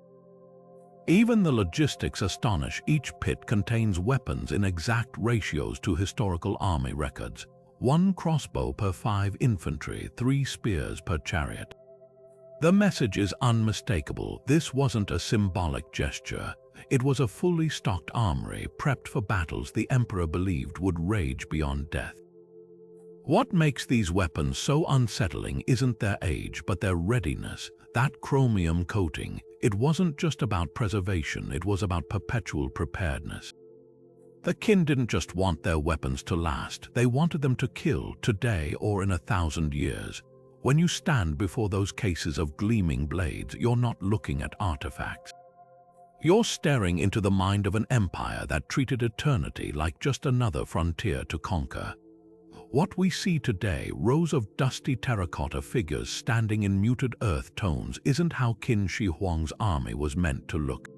Even the logistics astonish. Each pit contains weapons in exact ratios to historical army records. 1 crossbow per 5 infantry, 3 spears per chariot. The message is unmistakable. This wasn't a symbolic gesture. It was a fully stocked armory, prepped for battles the emperor believed would rage beyond death. What makes these weapons so unsettling isn't their age, but their readiness. That chromium coating, it wasn't just about preservation, it was about perpetual preparedness. The Qin didn't just want their weapons to last, they wanted them to kill today or in 1,000 years. When you stand before those cases of gleaming blades, you're not looking at artifacts. You're staring into the mind of an empire that treated eternity like just another frontier to conquer. What we see today, rows of dusty terracotta figures standing in muted earth tones, isn't how Qin Shi Huang's army was meant to look.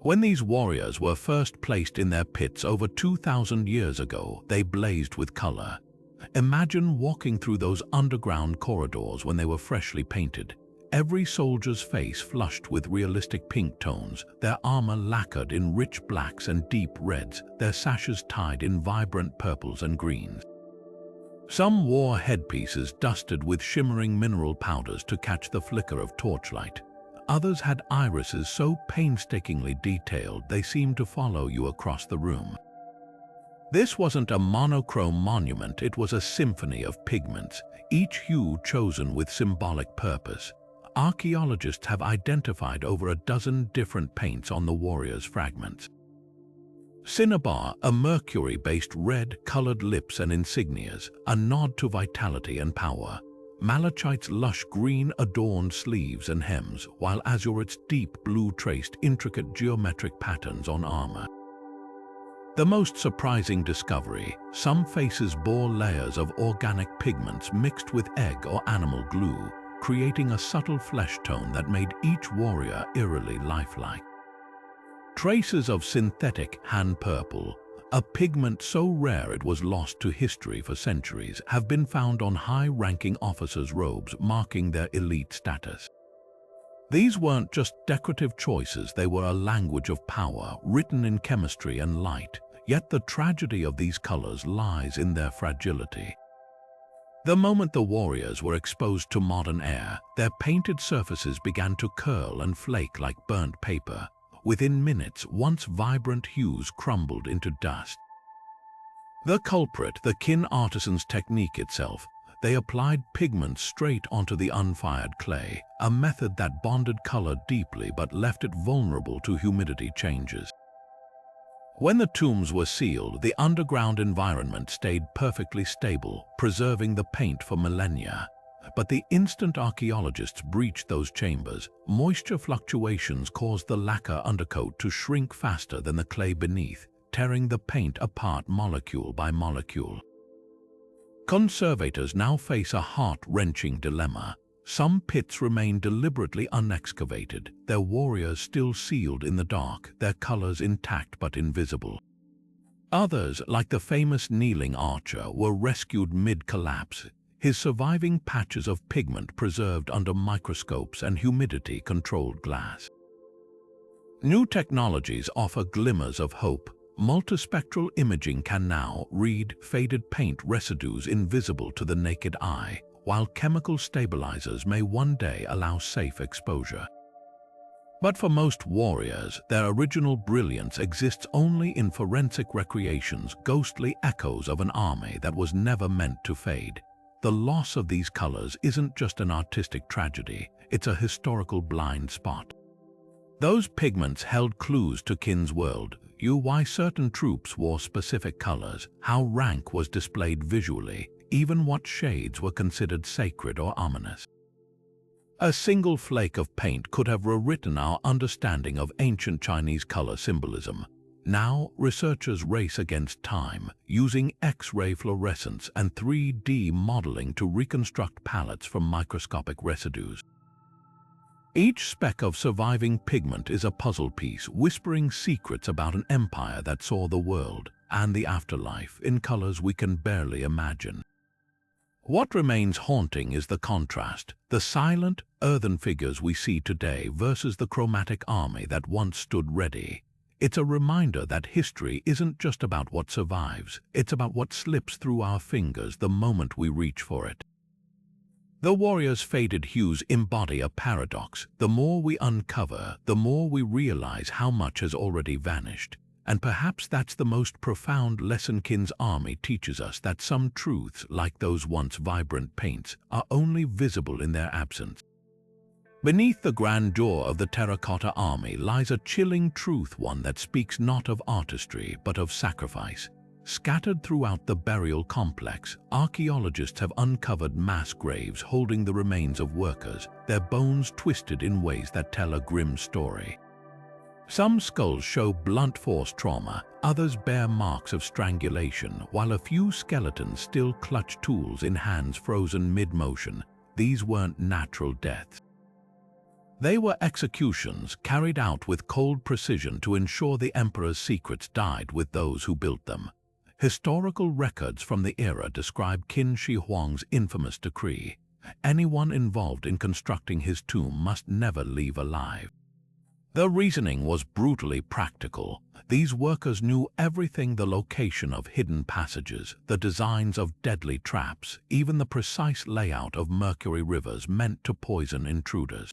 When these warriors were first placed in their pits over 2,000 years ago, they blazed with color. Imagine walking through those underground corridors when they were freshly painted. Every soldier's face flushed with realistic pink tones, their armor lacquered in rich blacks and deep reds, their sashes tied in vibrant purples and greens. Some wore headpieces dusted with shimmering mineral powders to catch the flicker of torchlight. Others had irises so painstakingly detailed they seemed to follow you across the room. This wasn't a monochrome monument, it was a symphony of pigments, each hue chosen with symbolic purpose. Archaeologists have identified over a dozen different paints on the warriors' fragments. Cinnabar, a mercury-based red, colored lips and insignias, a nod to vitality and power. Malachite's lush green adorned sleeves and hems, while azuritte's deep blue traced intricate geometric patterns on armor. The most surprising discovery, some faces bore layers of organic pigments mixed with egg or animal glue, creating a subtle flesh tone that made each warrior eerily lifelike. Traces of synthetic hand purple, a pigment so rare it was lost to history for centuries, have been found on high-ranking officers' robes, marking their elite status. These weren't just decorative choices, they were a language of power, written in chemistry and light, yet the tragedy of these colors lies in their fragility. The moment the warriors were exposed to modern air, their painted surfaces began to curl and flake like burnt paper. Within minutes, once vibrant hues crumbled into dust. The culprit, the Qin artisan's technique itself. They applied pigments straight onto the unfired clay, a method that bonded color deeply but left it vulnerable to humidity changes. When the tombs were sealed, the underground environment stayed perfectly stable, preserving the paint for millennia. But the instant archaeologists breached those chambers, moisture fluctuations caused the lacquer undercoat to shrink faster than the clay beneath, tearing the paint apart molecule by molecule. Conservators now face a heart-wrenching dilemma. Some pits remain deliberately unexcavated, their warriors still sealed in the dark, their colors intact but invisible. Others, like the famous kneeling archer, were rescued mid-collapse, his surviving patches of pigment preserved under microscopes and humidity-controlled glass. New technologies offer glimmers of hope. Multispectral imaging can now read faded paint residues invisible to the naked eye, while chemical stabilizers may one day allow safe exposure. But for most warriors, their original brilliance exists only in forensic recreations, ghostly echoes of an army that was never meant to fade. The loss of these colors isn't just an artistic tragedy, it's a historical blind spot. Those pigments held clues to Qin's world, why certain troops wore specific colors, how rank was displayed visually, even what shades were considered sacred or ominous. A single flake of paint could have rewritten our understanding of ancient Chinese color symbolism. Now, researchers race against time, using X-ray fluorescence and 3D modeling to reconstruct palettes from microscopic residues. Each speck of surviving pigment is a puzzle piece, whispering secrets about an empire that saw the world and the afterlife in colors we can barely imagine. What remains haunting is the contrast, the silent, earthen figures we see today versus the chromatic army that once stood ready. It's a reminder that history isn't just about what survives, it's about what slips through our fingers the moment we reach for it. The warriors' faded hues embody a paradox. The more we uncover, the more we realize how much has already vanished. And perhaps that's the most profound lesson Qin's army teaches us, that some truths, like those once vibrant paints, are only visible in their absence. Beneath the grandeur of the Terracotta Army lies a chilling truth, one that speaks not of artistry but of sacrifice. Scattered throughout the burial complex, archaeologists have uncovered mass graves holding the remains of workers, their bones twisted in ways that tell a grim story. Some skulls show blunt force trauma, others bear marks of strangulation, while a few skeletons still clutch tools in hands frozen mid-motion. These weren't natural deaths. They were executions carried out with cold precision to ensure the emperor's secrets died with those who built them. Historical records from the era describe Qin Shi Huang's infamous decree: anyone involved in constructing his tomb must never leave alive. The reasoning was brutally practical. These workers knew everything: the location of hidden passages, the designs of deadly traps, even the precise layout of mercury rivers meant to poison intruders.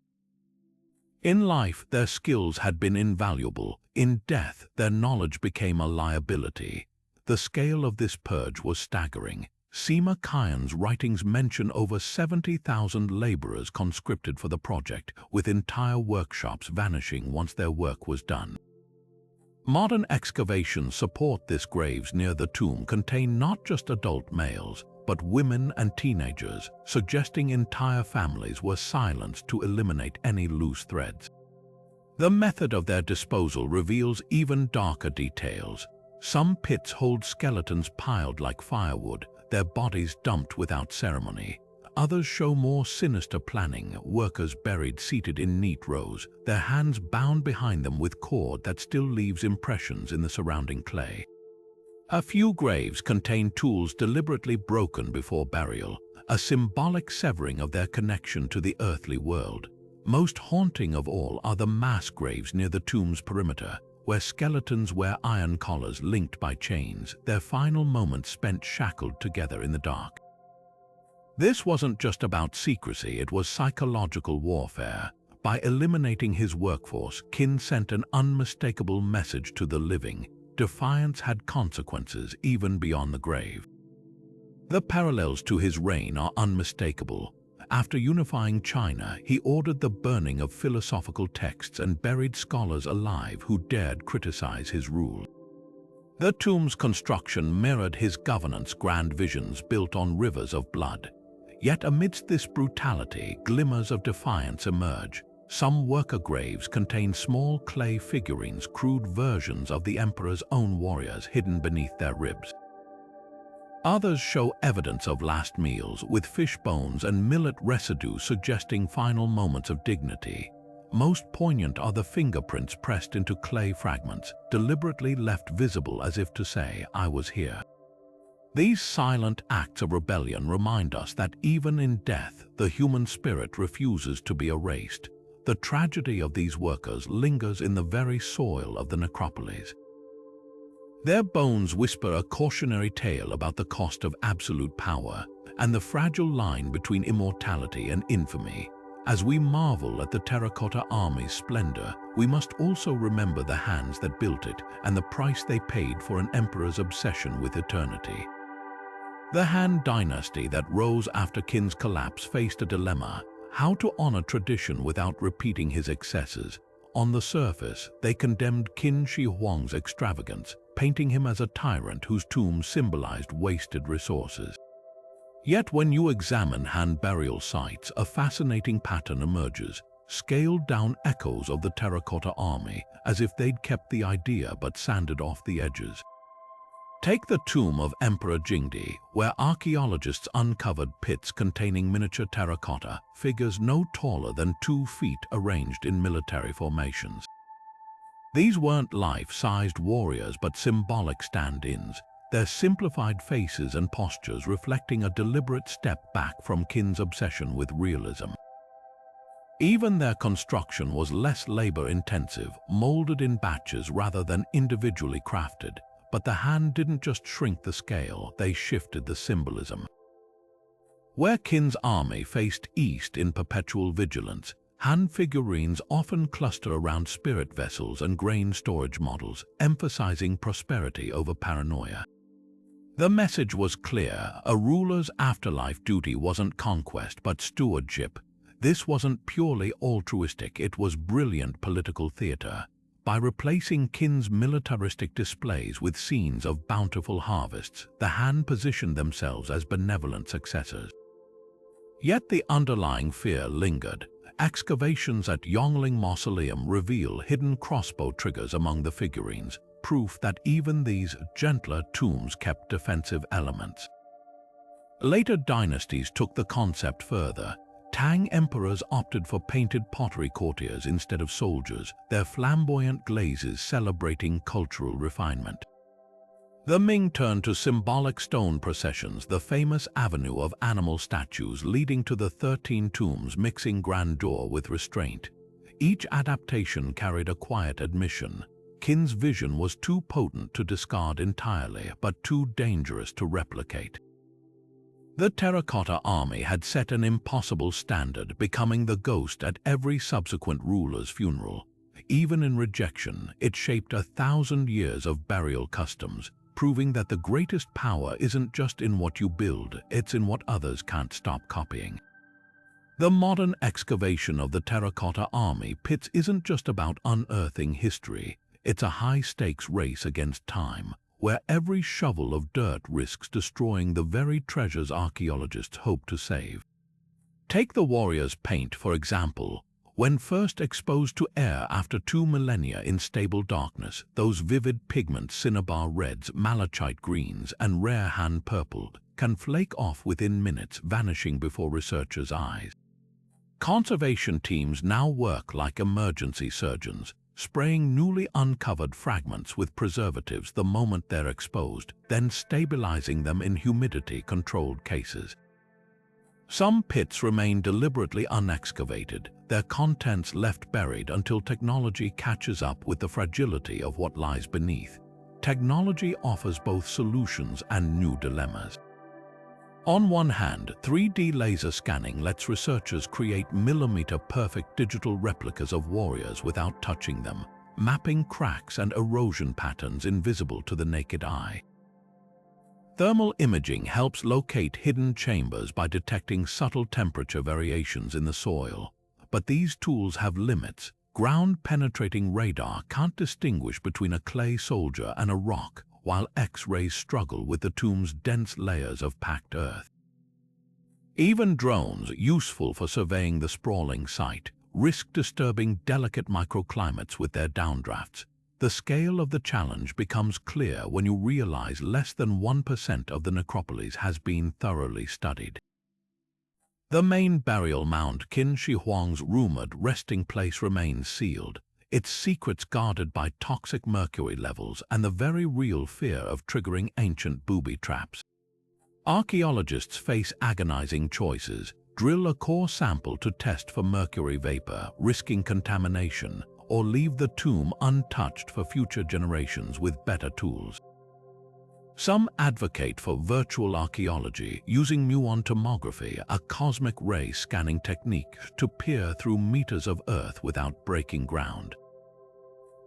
In life, their skills had been invaluable. In death, their knowledge became a liability. The scale of this purge was staggering. Sima Qian's writings mention over 70,000 laborers conscripted for the project, with entire workshops vanishing once their work was done. Modern excavations support this. Graves near the tomb contain not just adult males, but women and teenagers, suggesting entire families were silenced to eliminate any loose threads. The method of their disposal reveals even darker details. Some pits hold skeletons piled like firewood, their bodies dumped without ceremony. Others show more sinister planning: workers buried seated in neat rows, their hands bound behind them with cord that still leaves impressions in the surrounding clay. A few graves contain tools deliberately broken before burial, a symbolic severing of their connection to the earthly world. Most haunting of all are the mass graves near the tomb's perimeter, where skeletons wear iron collars linked by chains, their final moments spent shackled together in the dark. This wasn't just about secrecy, it was psychological warfare. By eliminating his workforce, Qin sent an unmistakable message to the living: defiance had consequences even beyond the grave. The parallels to his reign are unmistakable. After unifying China, he ordered the burning of philosophical texts and buried scholars alive who dared criticize his rule. The tomb's construction mirrored his governance: grand visions built on rivers of blood. Yet amidst this brutality, glimmers of defiance emerge. Some worker graves contain small clay figurines, crude versions of the emperor's own warriors hidden beneath their ribs. Others show evidence of last meals, with fish bones and millet residue suggesting final moments of dignity. Most poignant are the fingerprints pressed into clay fragments, deliberately left visible as if to say, "I was here." These silent acts of rebellion remind us that even in death, the human spirit refuses to be erased. The tragedy of these workers lingers in the very soil of the necropolis. Their bones whisper a cautionary tale about the cost of absolute power and the fragile line between immortality and infamy. As we marvel at the Terracotta Army's splendor, we must also remember the hands that built it and the price they paid for an emperor's obsession with eternity. The Han Dynasty that rose after Qin's collapse faced a dilemma: how to honor tradition without repeating his excesses. On the surface, they condemned Qin Shi Huang's extravagance, painting him as a tyrant whose tomb symbolized wasted resources. Yet when you examine Han burial sites, a fascinating pattern emerges: scaled-down echoes of the Terracotta Army, as if they'd kept the idea but sanded off the edges. Take the tomb of Emperor Jingdi, where archaeologists uncovered pits containing miniature terracotta, figures no taller than 2 feet arranged in military formations. These weren't life-sized warriors but symbolic stand-ins, their simplified faces and postures reflecting a deliberate step back from Qin's obsession with realism. Even their construction was less labor-intensive, molded in batches rather than individually crafted. But the Han didn't just shrink the scale, they shifted the symbolism. Where Qin's army faced east in perpetual vigilance, Han figurines often cluster around spirit vessels and grain storage models, emphasizing prosperity over paranoia. The message was clear: a ruler's afterlife duty wasn't conquest but stewardship. This wasn't purely altruistic, it was brilliant political theater. By replacing Qin's militaristic displays with scenes of bountiful harvests, the Han positioned themselves as benevolent successors. Yet the underlying fear lingered. Excavations at Yongling Mausoleum reveal hidden crossbow triggers among the figurines, proof that even these gentler tombs kept defensive elements. Later dynasties took the concept further. Tang emperors opted for painted pottery courtiers instead of soldiers, their flamboyant glazes celebrating cultural refinement. The Ming turned to symbolic stone processions, the famous avenue of animal statues leading to the 13 tombs mixing grandeur with restraint. Each adaptation carried a quiet admission. Qin's vision was too potent to discard entirely, but too dangerous to replicate. The Terracotta Army had set an impossible standard, becoming the ghost at every subsequent ruler's funeral. Even in rejection, it shaped 1,000 years of burial customs, proving that the greatest power isn't just in what you build, it's in what others can't stop copying. The modern excavation of the Terracotta Army pits isn't just about unearthing history, it's a high-stakes race against time, where every shovel of dirt risks destroying the very treasures archaeologists hope to save. Take the warrior's paint, for example. When first exposed to air after 2 millennia in stable darkness, those vivid pigments, cinnabar reds, malachite greens, and rare hand purple, can flake off within minutes, vanishing before researchers' eyes. Conservation teams now work like emergency surgeons, spraying newly uncovered fragments with preservatives the moment they're exposed, then stabilizing them in humidity-controlled cases. Some pits remain deliberately unexcavated, their contents left buried until technology catches up with the fragility of what lies beneath. Technology offers both solutions and new dilemmas. On one hand, 3D laser scanning lets researchers create millimeter-perfect digital replicas of warriors without touching them, mapping cracks and erosion patterns invisible to the naked eye. Thermal imaging helps locate hidden chambers by detecting subtle temperature variations in the soil. But these tools have limits. Ground-penetrating radar can't distinguish between a clay soldier and a rock, while X-rays struggle with the tomb's dense layers of packed earth. Even drones, useful for surveying the sprawling site, risk disturbing delicate microclimates with their downdrafts. The scale of the challenge becomes clear when you realize less than 1% of the necropolis has been thoroughly studied. The main burial mound, Qin Shi Huang's rumored resting place, remains sealed, its secrets guarded by toxic mercury levels and the very real fear of triggering ancient booby traps. Archaeologists face agonizing choices: drill a core sample to test for mercury vapor, risking contamination, or leave the tomb untouched for future generations with better tools. Some advocate for virtual archaeology, using muon tomography, a cosmic ray scanning technique, to peer through meters of earth without breaking ground.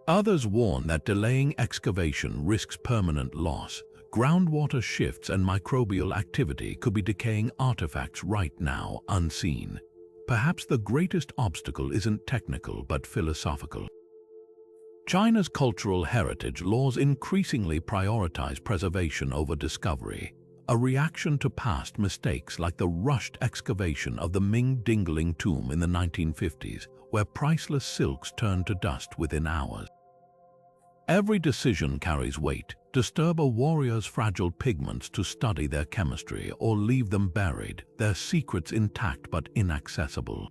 Others warn that delaying excavation risks permanent loss. Groundwater shifts and microbial activity could be decaying artifacts right now, unseen. Perhaps the greatest obstacle isn't technical but philosophical. China's cultural heritage laws increasingly prioritize preservation over discovery, a reaction to past mistakes like the rushed excavation of the Ming Dingling tomb in the 1950s, where priceless silks turned to dust within hours. Every decision carries weight. Disturb a warrior's fragile pigments to study their chemistry, or leave them buried, their secrets intact but inaccessible.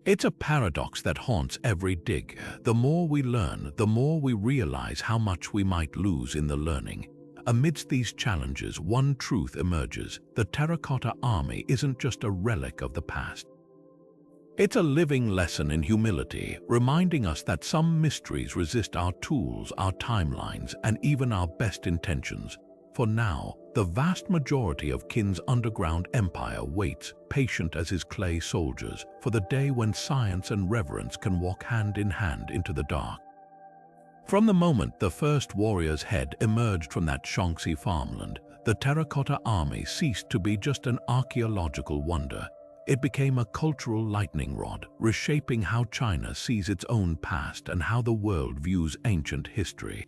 It's a paradox that haunts every dig. The more we learn, the more we realize how much we might lose in the learning. Amidst these challenges, one truth emerges: the Terracotta Army isn't just a relic of the past. It's a living lesson in humility, reminding us that some mysteries resist our tools, our timelines, and even our best intentions. For now, the vast majority of Qin's underground empire waits, patient as his clay soldiers, for the day when science and reverence can walk hand in hand into the dark. From the moment the first warrior's head emerged from that Shaanxi farmland, the Terracotta Army ceased to be just an archaeological wonder. It became a cultural lightning rod, reshaping how China sees its own past and how the world views ancient history.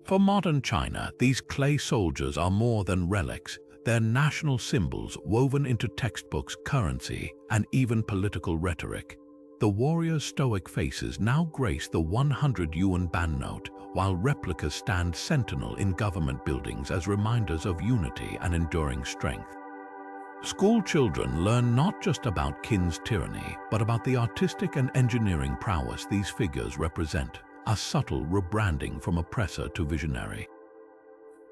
For modern China, these clay soldiers are more than relics. They're national symbols woven into textbooks, currency, and even political rhetoric. The warriors' stoic faces now grace the 100 yuan banknote, while replicas stand sentinel in government buildings as reminders of unity and enduring strength. School children learn not just about Qin's tyranny, but about the artistic and engineering prowess these figures represent, a subtle rebranding from oppressor to visionary.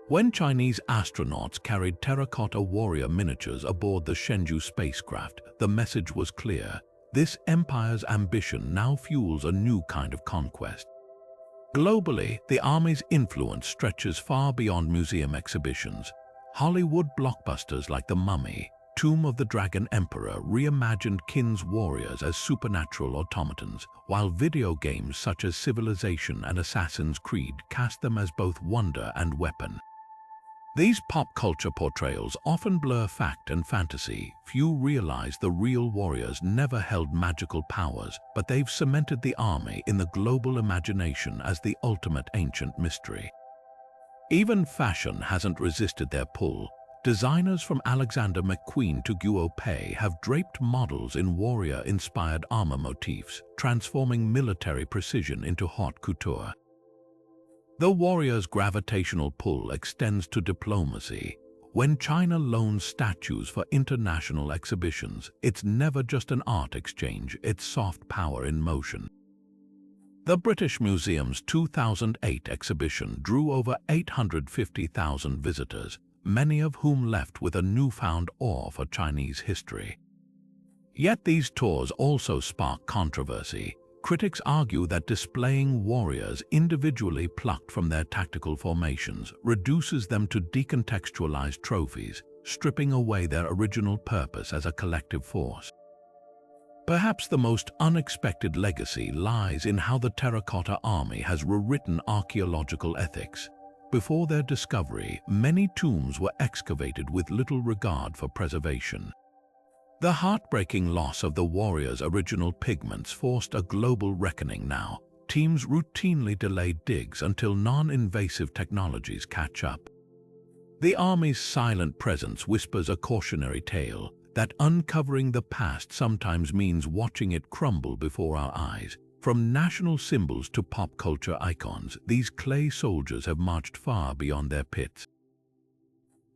When Chinese astronauts carried terracotta warrior miniatures aboard the Shenzhou spacecraft, the message was clear. This empire's ambition now fuels a new kind of conquest. Globally, the Army's influence stretches far beyond museum exhibitions. Hollywood blockbusters like The Mummy, Tomb of the Dragon Emperor reimagined Qin's warriors as supernatural automatons, while video games such as Civilization and Assassin's Creed cast them as both wonder and weapon. These pop culture portrayals often blur fact and fantasy. Few realize the real warriors never held magical powers, but they've cemented the army in the global imagination as the ultimate ancient mystery. Even fashion hasn't resisted their pull. Designers from Alexander McQueen to Guo Pei have draped models in warrior-inspired armor motifs, transforming military precision into haute couture. The warrior's gravitational pull extends to diplomacy. When China loans statues for international exhibitions, it's never just an art exchange, it's soft power in motion. The British Museum's 2008 exhibition drew over 850,000 visitors, many of whom left with a newfound awe for Chinese history. Yet these tours also spark controversy. Critics argue that displaying warriors individually plucked from their tactical formations reduces them to decontextualized trophies, stripping away their original purpose as a collective force. Perhaps the most unexpected legacy lies in how the Terracotta Army has rewritten archaeological ethics. Before their discovery, many tombs were excavated with little regard for preservation. The heartbreaking loss of the warriors' original pigments forced a global reckoning now. Teams routinely delay digs until non-invasive technologies catch up. The Army's silent presence whispers a cautionary tale that uncovering the past sometimes means watching it crumble before our eyes. From national symbols to pop culture icons, these clay soldiers have marched far beyond their pits.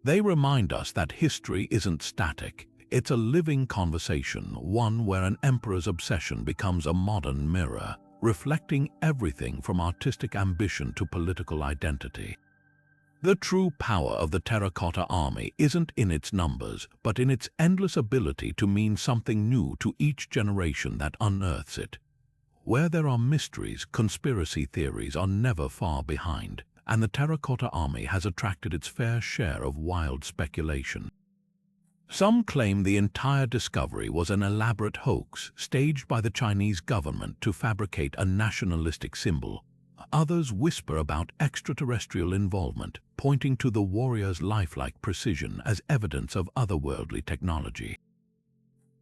They remind us that history isn't static. It's a living conversation, one where an emperor's obsession becomes a modern mirror, reflecting everything from artistic ambition to political identity. The true power of the Terracotta Army isn't in its numbers, but in its endless ability to mean something new to each generation that unearths it. Where there are mysteries, conspiracy theories are never far behind, and the Terracotta Army has attracted its fair share of wild speculation. Some claim the entire discovery was an elaborate hoax staged by the Chinese government to fabricate a nationalistic symbol. Others whisper about extraterrestrial involvement, pointing to the warrior's lifelike precision as evidence of otherworldly technology.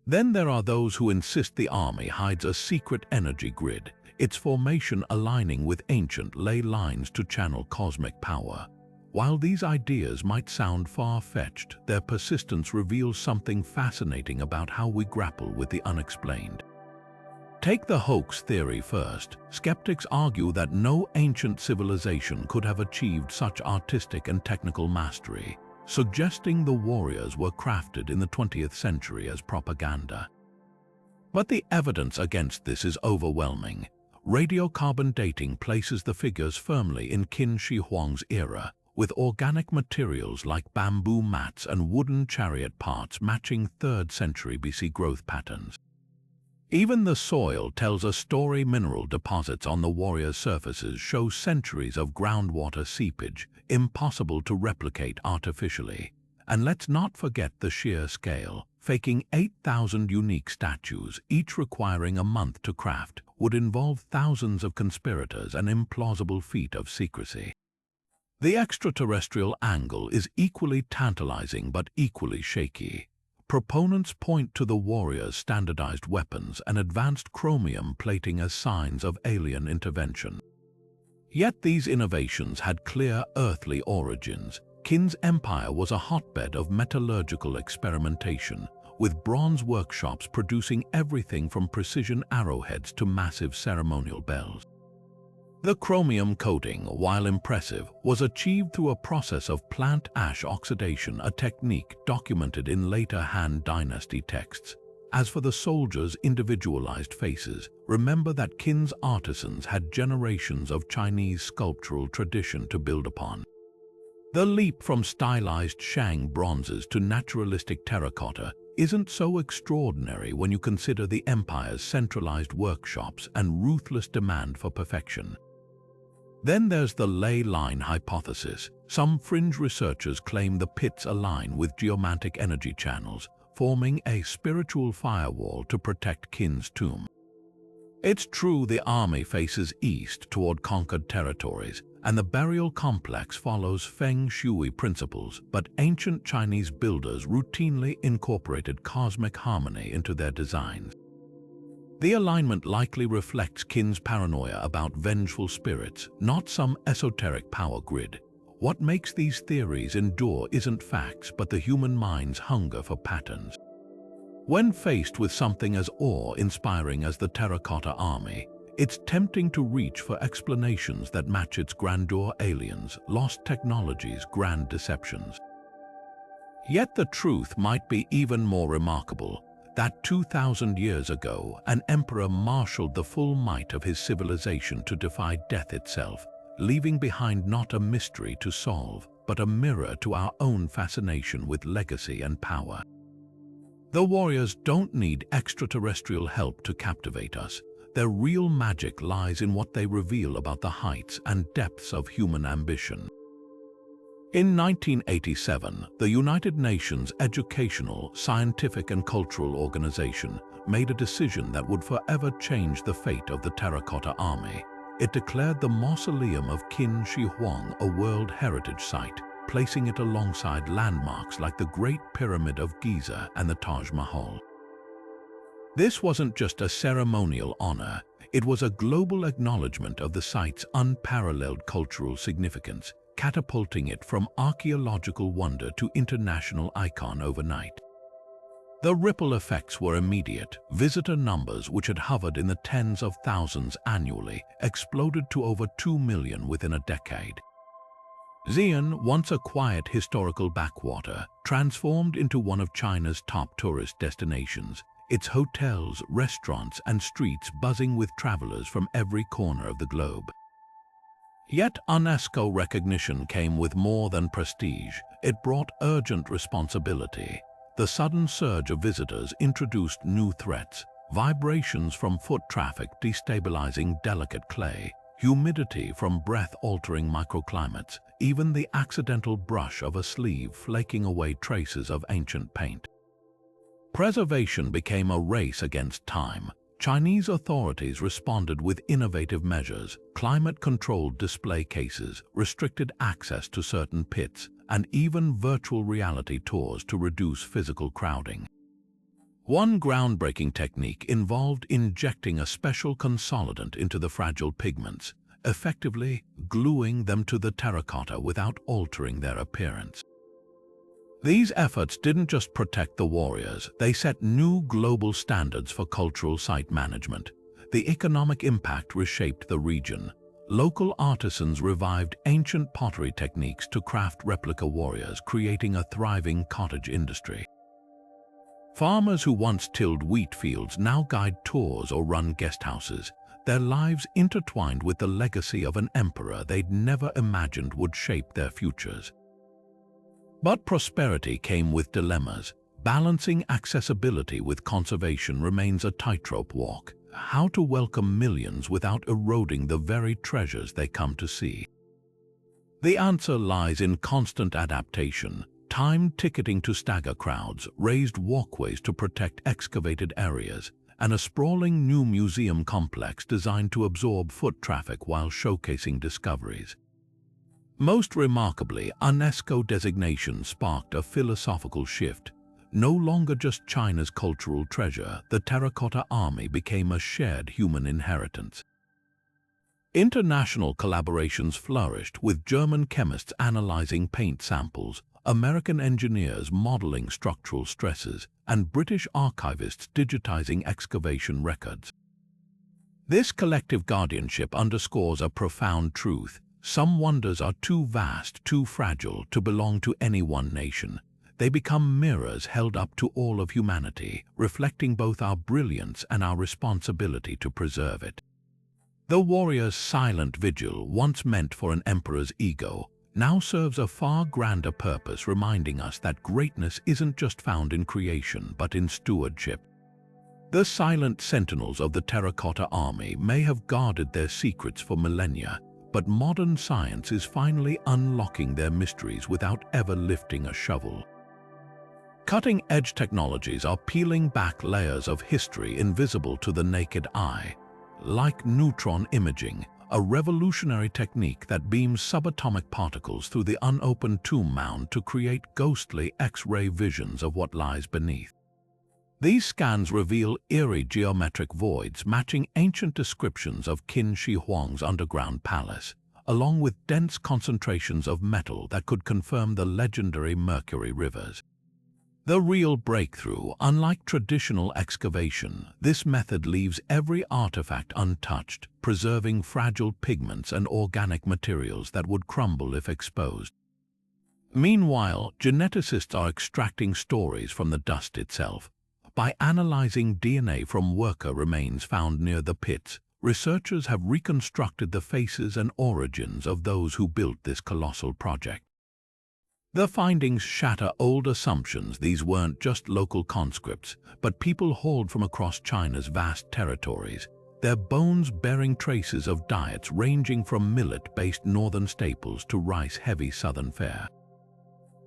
Then there are those who insist the army hides a secret energy grid, its formation aligning with ancient ley lines to channel cosmic power. While these ideas might sound far-fetched, their persistence reveals something fascinating about how we grapple with the unexplained. Take the hoax theory first. Skeptics argue that no ancient civilization could have achieved such artistic and technical mastery, suggesting the warriors were crafted in the 20th century as propaganda. But the evidence against this is overwhelming. Radiocarbon dating places the figures firmly in Qin Shi Huang's era, with organic materials like bamboo mats and wooden chariot parts matching 3rd century BC growth patterns. Even the soil tells a story. Mineral deposits on the warriors' surfaces show centuries of groundwater seepage, impossible to replicate artificially. And let's not forget the sheer scale. Faking 8,000 unique statues, each requiring a month to craft, would involve thousands of conspirators, an implausible feat of secrecy. The extraterrestrial angle is equally tantalizing but equally shaky. Proponents point to the warriors' standardized weapons and advanced chromium plating as signs of alien intervention. Yet these innovations had clear earthly origins. Qin's empire was a hotbed of metallurgical experimentation, with bronze workshops producing everything from precision arrowheads to massive ceremonial bells. The chromium coating, while impressive, was achieved through a process of plant ash oxidation, a technique documented in later Han Dynasty texts. As for the soldiers' individualized faces, remember that Qin's artisans had generations of Chinese sculptural tradition to build upon. The leap from stylized Shang bronzes to naturalistic terracotta isn't so extraordinary when you consider the empire's centralized workshops and ruthless demand for perfection. Then there's the ley line hypothesis. Some fringe researchers claim the pits align with geomantic energy channels, forming a spiritual firewall to protect Qin's tomb. It's true the army faces east toward conquered territories, and the burial complex follows feng shui principles, but ancient Chinese builders routinely incorporated cosmic harmony into their designs. The alignment likely reflects Qin's paranoia about vengeful spirits, not some esoteric power grid. What makes these theories endure isn't facts, but the human mind's hunger for patterns. When faced with something as awe-inspiring as the Terracotta Army, it's tempting to reach for explanations that match its grandeur: aliens, lost technologies, grand deceptions. Yet the truth might be even more remarkable. That 2,000 years ago, an emperor marshaled the full might of his civilization to defy death itself, leaving behind not a mystery to solve, but a mirror to our own fascination with legacy and power. The warriors don't need extraterrestrial help to captivate us. Their real magic lies in what they reveal about the heights and depths of human ambition. In 1987, the United Nations Educational, Scientific and Cultural Organization made a decision that would forever change the fate of the Terracotta Army. It declared the mausoleum of Qin Shi Huang a World Heritage Site, placing it alongside landmarks like the Great Pyramid of Giza and the Taj Mahal. This wasn't just a ceremonial honor, it was a global acknowledgement of the site's unparalleled cultural significance, catapulting it from archaeological wonder to international icon overnight. The ripple effects were immediate. Visitor numbers, which had hovered in the tens of thousands annually, exploded to over 2 million within a decade. Xi'an, once a quiet historical backwater, transformed into one of China's top tourist destinations, its hotels, restaurants, and streets buzzing with travelers from every corner of the globe. Yet UNESCO recognition came with more than prestige. It brought urgent responsibility. The sudden surge of visitors introduced new threats: vibrations from foot traffic destabilizing delicate clay, humidity from breath-altering microclimates, even the accidental brush of a sleeve flaking away traces of ancient paint. Preservation became a race against time. Chinese authorities responded with innovative measures: climate-controlled display cases, restricted access to certain pits, and even virtual reality tours to reduce physical crowding. One groundbreaking technique involved injecting a special consolidant into the fragile pigments, effectively gluing them to the terracotta without altering their appearance. These efforts didn't just protect the warriors, they set new global standards for cultural site management. The economic impact reshaped the region. Local artisans revived ancient pottery techniques to craft replica warriors, creating a thriving cottage industry. Farmers who once tilled wheat fields now guide tours or run guest houses, their lives intertwined with the legacy of an emperor they'd never imagined would shape their futures. But prosperity came with dilemmas. Balancing accessibility with conservation remains a tightrope walk. How to welcome millions without eroding the very treasures they come to see? The answer lies in constant adaptation. Timed ticketing to stagger crowds, raised walkways to protect excavated areas, and a sprawling new museum complex designed to absorb foot traffic while showcasing discoveries. Most remarkably, UNESCO designation sparked a philosophical shift. No longer just China's cultural treasure, the Terracotta Army became a shared human inheritance. International collaborations flourished, with German chemists analyzing paint samples, American engineers modeling structural stresses, and British archivists digitizing excavation records. This collective guardianship underscores a profound truth. Some wonders are too vast, too fragile to belong to any one nation. They become mirrors held up to all of humanity, reflecting both our brilliance and our responsibility to preserve it. The warrior's silent vigil, once meant for an emperor's ego, now serves a far grander purpose, reminding us that greatness isn't just found in creation, but in stewardship. The silent sentinels of the Terracotta Army may have guarded their secrets for millennia, but modern science is finally unlocking their mysteries without ever lifting a shovel. Cutting-edge technologies are peeling back layers of history invisible to the naked eye, like neutron imaging, a revolutionary technique that beams subatomic particles through the unopened tomb mound to create ghostly X-ray visions of what lies beneath. These scans reveal eerie geometric voids matching ancient descriptions of Qin Shi Huang's underground palace, along with dense concentrations of metal that could confirm the legendary Mercury rivers. The real breakthrough, unlike traditional excavation, this method leaves every artifact untouched, preserving fragile pigments and organic materials that would crumble if exposed. Meanwhile, geneticists are extracting stories from the dust itself. By analyzing DNA from worker remains found near the pits, researchers have reconstructed the faces and origins of those who built this colossal project. The findings shatter old assumptions. These weren't just local conscripts, but people hauled from across China's vast territories, their bones bearing traces of diets ranging from millet-based northern staples to rice-heavy southern fare.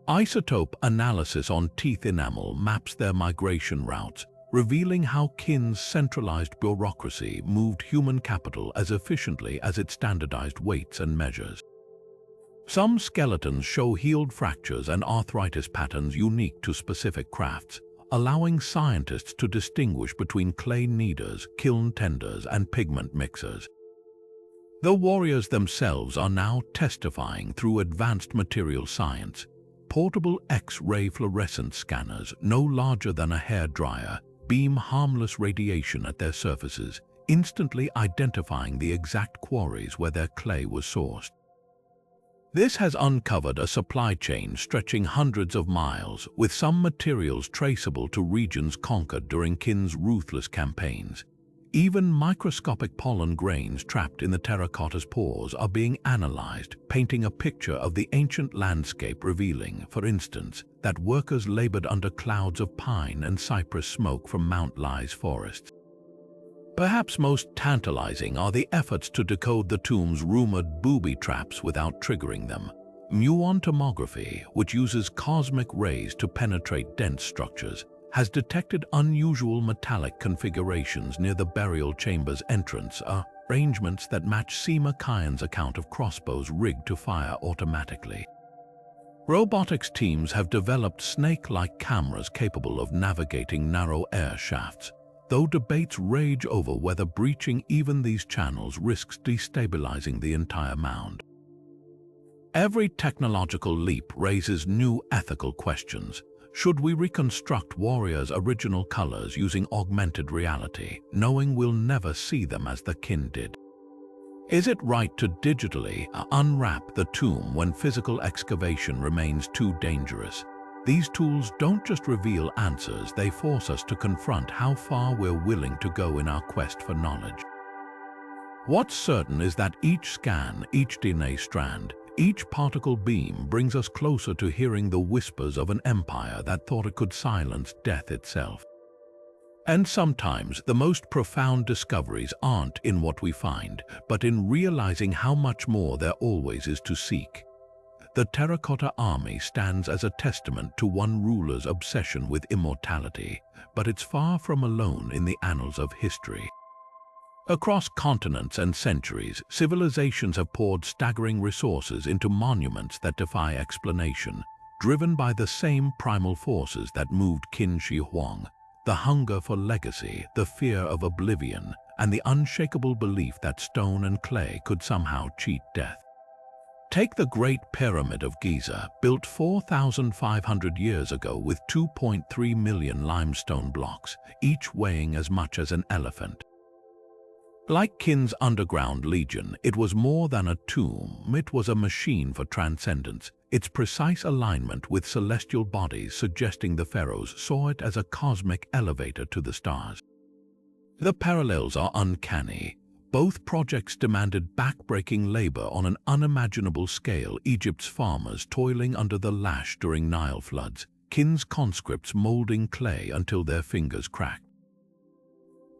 Isotope analysis on teeth enamel maps their migration routes, revealing how Qin's centralized bureaucracy moved human capital as efficiently as its standardized weights and measures. Some skeletons show healed fractures and arthritis patterns unique to specific crafts, allowing scientists to distinguish between clay kneaders, kiln tenders, and pigment mixers. The warriors themselves are now testifying through advanced material science. Portable X-ray fluorescence scanners, no larger than a hairdryer, beam harmless radiation at their surfaces, instantly identifying the exact quarries where their clay was sourced. This has uncovered a supply chain stretching hundreds of miles, with some materials traceable to regions conquered during Qin's ruthless campaigns. Even microscopic pollen grains trapped in the terracotta's pores are being analyzed, painting a picture of the ancient landscape, revealing, for instance, that workers labored under clouds of pine and cypress smoke from Mount Lai's forests. Perhaps most tantalizing are the efforts to decode the tomb's rumored booby traps without triggering them. Muon tomography, which uses cosmic rays to penetrate dense structures, has detected unusual metallic configurations near the burial chamber's entrance, arrangements that match Sima Qian's account of crossbows rigged to fire automatically. Robotics teams have developed snake-like cameras capable of navigating narrow air shafts, though debates rage over whether breaching even these channels risks destabilizing the entire mound. Every technological leap raises new ethical questions. Should we reconstruct warriors' original colors using augmented reality, knowing we'll never see them as the Qin did? Is it right to digitally unwrap the tomb when physical excavation remains too dangerous? These tools don't just reveal answers, they force us to confront how far we're willing to go in our quest for knowledge. What's certain is that each scan, each DNA strand, each particle beam brings us closer to hearing the whispers of an empire that thought it could silence death itself. And sometimes the most profound discoveries aren't in what we find, but in realizing how much more there always is to seek. The Terracotta Army stands as a testament to one ruler's obsession with immortality, but it's far from alone in the annals of history. Across continents and centuries, civilizations have poured staggering resources into monuments that defy explanation, driven by the same primal forces that moved Qin Shi Huang: the hunger for legacy, the fear of oblivion, and the unshakable belief that stone and clay could somehow cheat death. Take the Great Pyramid of Giza, built 4,500 years ago with 2.3 million limestone blocks, each weighing as much as an elephant. Like Qin's underground legion, it was more than a tomb, it was a machine for transcendence, its precise alignment with celestial bodies suggesting the pharaohs saw it as a cosmic elevator to the stars. The parallels are uncanny. Both projects demanded back-breaking labor on an unimaginable scale, Egypt's farmers toiling under the lash during Nile floods, Qin's conscripts molding clay until their fingers cracked.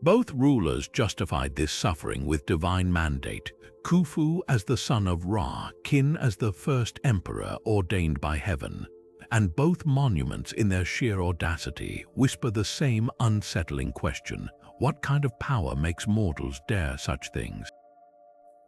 Both rulers justified this suffering with divine mandate, Khufu as the son of Ra, Qin as the first emperor ordained by heaven, and both monuments in their sheer audacity whisper the same unsettling question: what kind of power makes mortals dare such things?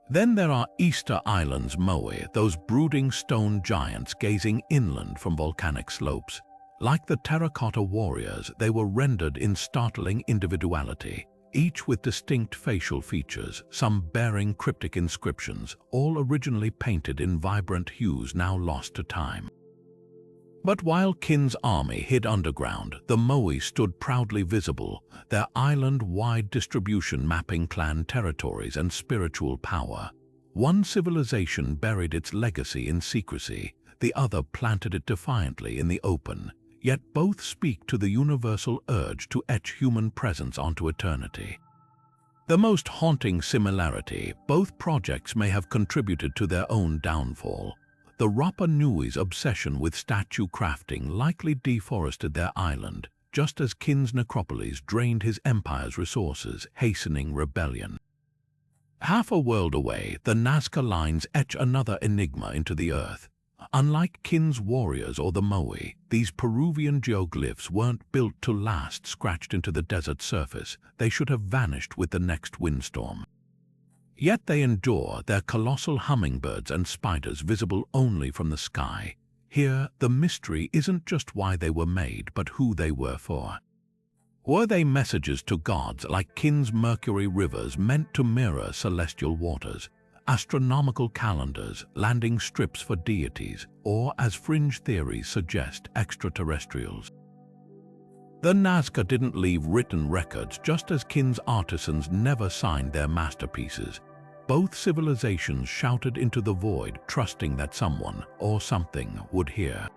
Then there are Easter Island's Moai, those brooding stone giants gazing inland from volcanic slopes. Like the terracotta warriors, they were rendered in startling individuality, each with distinct facial features, some bearing cryptic inscriptions, all originally painted in vibrant hues now lost to time. But while Qin's army hid underground, the Moai stood proudly visible, their island-wide distribution mapping clan territories and spiritual power. One civilization buried its legacy in secrecy, the other planted it defiantly in the open. Yet both speak to the universal urge to etch human presence onto eternity. The most haunting similarity: both projects may have contributed to their own downfall. The Rapa Nui's obsession with statue crafting likely deforested their island, just as Qin's necropolis drained his empire's resources, hastening rebellion. Half a world away, the Nazca lines etch another enigma into the earth. Unlike Qin's warriors or the Moai, these Peruvian geoglyphs weren't built to last scratched into the desert surface. They should have vanished with the next windstorm. Yet they endure, their colossal hummingbirds and spiders visible only from the sky. Here, the mystery isn't just why they were made, but who they were for. Were they messages to gods like Qin's Mercury rivers meant to mirror celestial waters? Astronomical calendars, landing strips for deities, or, as fringe theories suggest, extraterrestrials. The Nazca didn't leave written records, just as Qin's artisans never signed their masterpieces. Both civilizations shouted into the void, trusting that someone or something would hear.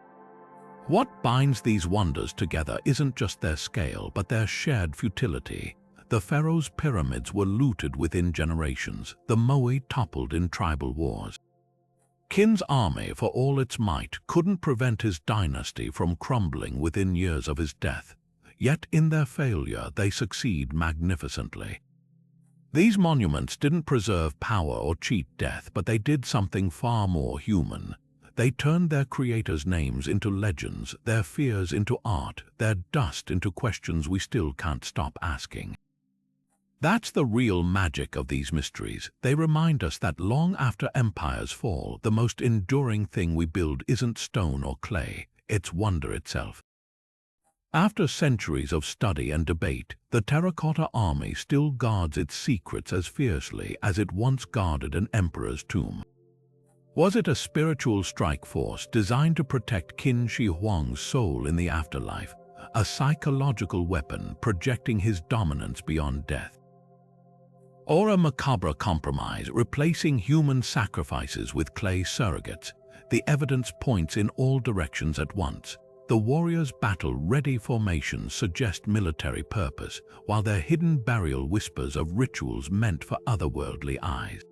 What binds these wonders together isn't just their scale, but their shared futility. The pharaoh's pyramids were looted within generations, the Moai toppled in tribal wars. Qin's army, for all its might, couldn't prevent his dynasty from crumbling within years of his death. Yet in their failure, they succeed magnificently. These monuments didn't preserve power or cheat death, but they did something far more human. They turned their creators' names into legends, their fears into art, their dust into questions we still can't stop asking. That's the real magic of these mysteries. They remind us that long after empires fall, the most enduring thing we build isn't stone or clay, it's wonder itself. After centuries of study and debate, the Terracotta Army still guards its secrets as fiercely as it once guarded an emperor's tomb. Was it a spiritual strike force designed to protect Qin Shi Huang's soul in the afterlife, a psychological weapon projecting his dominance beyond death? Or a macabre compromise, replacing human sacrifices with clay surrogates? The evidence points in all directions at once. The warriors' battle-ready formations suggest military purpose, while their hidden burial whispers of rituals meant for otherworldly eyes.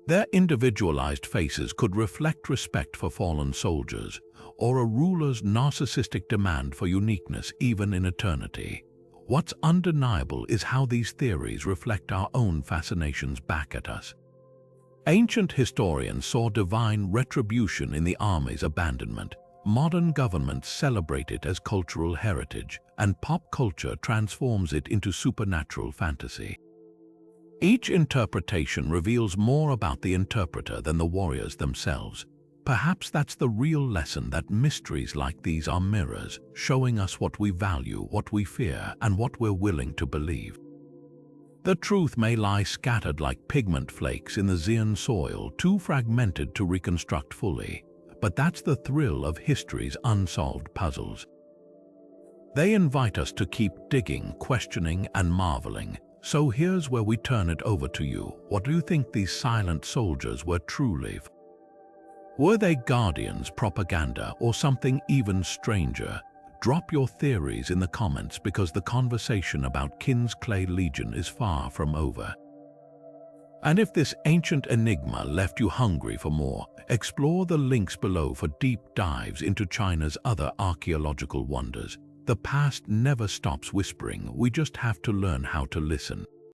Their individualized faces could reflect respect for fallen soldiers, or a ruler's narcissistic demand for uniqueness even in eternity. What's undeniable is how these theories reflect our own fascinations back at us. Ancient historians saw divine retribution in the army's abandonment. Modern governments celebrate it as cultural heritage, and pop culture transforms it into supernatural fantasy. Each interpretation reveals more about the interpreter than the warriors themselves. Perhaps that's the real lesson, that mysteries like these are mirrors, showing us what we value, what we fear, and what we're willing to believe. The truth may lie scattered like pigment flakes in the Xian soil, too fragmented to reconstruct fully. But that's the thrill of history's unsolved puzzles. They invite us to keep digging, questioning, and marveling. So here's where we turn it over to you. What do you think these silent soldiers were truly? Were they guardians, propaganda, or something even stranger? Drop your theories in the comments because the conversation about Qin's Clay Legion is far from over. And if this ancient enigma left you hungry for more, explore the links below for deep dives into China's other archaeological wonders. The past never stops whispering, we just have to learn how to listen.